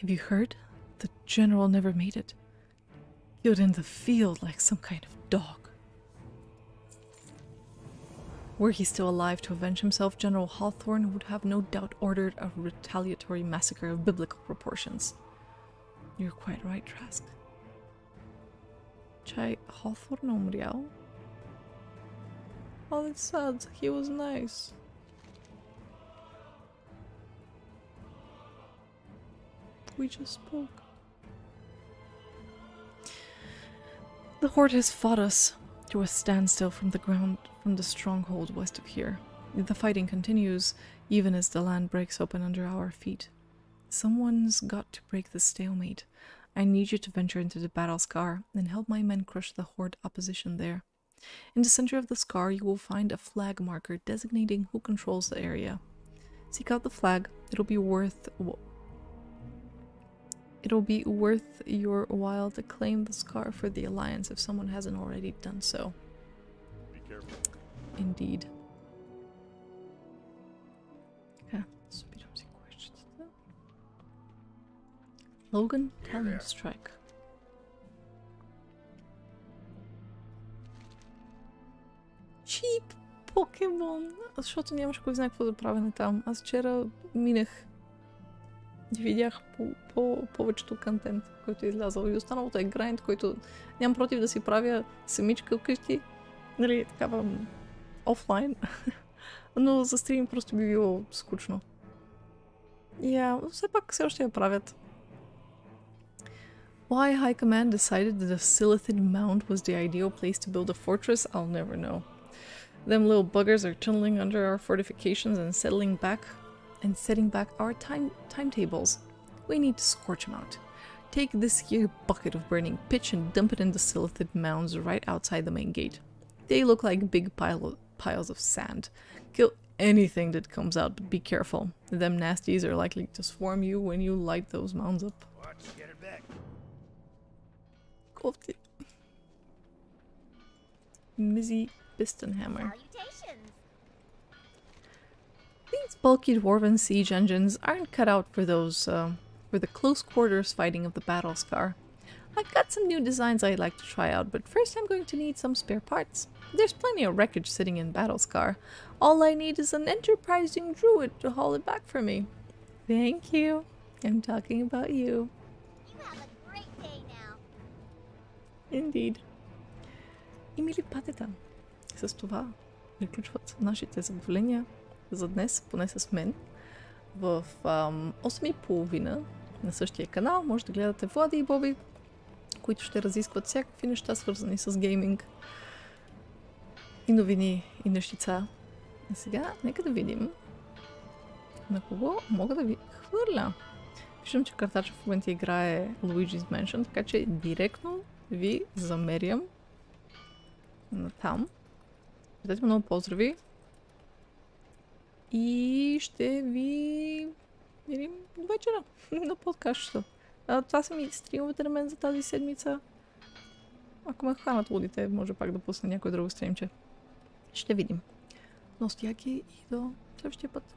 Have you heard? The general never made it. Killed in the field like some kind of dog. Were he still alive to avenge himself, General Hawthorne would have no doubt ordered a retaliatory massacre of biblical proportions. You're quite right, Trask. Chai Hawthorne umriał? Oh, it's sad. He was nice. We just spoke. The Horde has fought us to a standstill from the ground, from the stronghold west of here. The fighting continues, even as the land breaks open under our feet. Someone's got to break the stalemate. I need you to venture into the battle scar and help my men crush the Horde opposition there. In the center of the scar, you will find a flag marker designating who controls the area. Seek out the flag. It'll be worth your while to claim the scar for the Alliance if someone hasn't already done so. Be careful. Indeed. Okay, соберем си questions. Logan, Talent Strike. Cheap Pokemon! Защото нямаше кой знае какво да правя там. Аз вчера минах и видях по повечето контент, който е излязъл. И останалото е грайнд, който нямам против да си правя самичка вкъщи. Нали, такава офлайн. Но за стрим просто би било скучно. И все пак все още я правят. Why High Command decided that the Silithid Mound was the ideal place to build a fortress, I'll never know. Them little buggers are tunneling under our fortifications and setting back our timetables. We need to scorch them out. Take this here bucket of burning pitch and dump it in the Silithid mounds right outside the main gate. They look like big piles of sand. Kill anything that comes out, but be careful. Them nasties are likely to swarm you when you light those mounds up. Watch, get her back. Kofti. Mizzy Pistonhammer. Salutations! These bulky dwarven siege engines aren't cut out for for the close quarters fighting of the battle scar. I've got some new designs I'd like to try out, but first I'm going to need some spare parts. There's plenty of wreckage sitting in battle scar. All I need is an enterprising druid to haul it back for me. Thank you. I'm talking about you. You have a great day now. Indeed. И мили патета, с това приключват нашите забавления за днес, поне с мен. В 8:30 на същия канал може да гледате Влади и Боби, които ще разискват всякакви неща, свързани с гейминг и новини и нещица. А сега нека да видим на кого мога да ви хвърля. Виждам, че картача в момента играе Luigi's Mansion, така че директно ви замерям на там. Дайте много поздрави. И ще ви видим до вечера на подкастчето. Това са ми стримовете на мен за тази седмица. Ако ме хванат лудите, може пак да пусна някой друго стримче. Ще видим. Но стяки и до следващия път.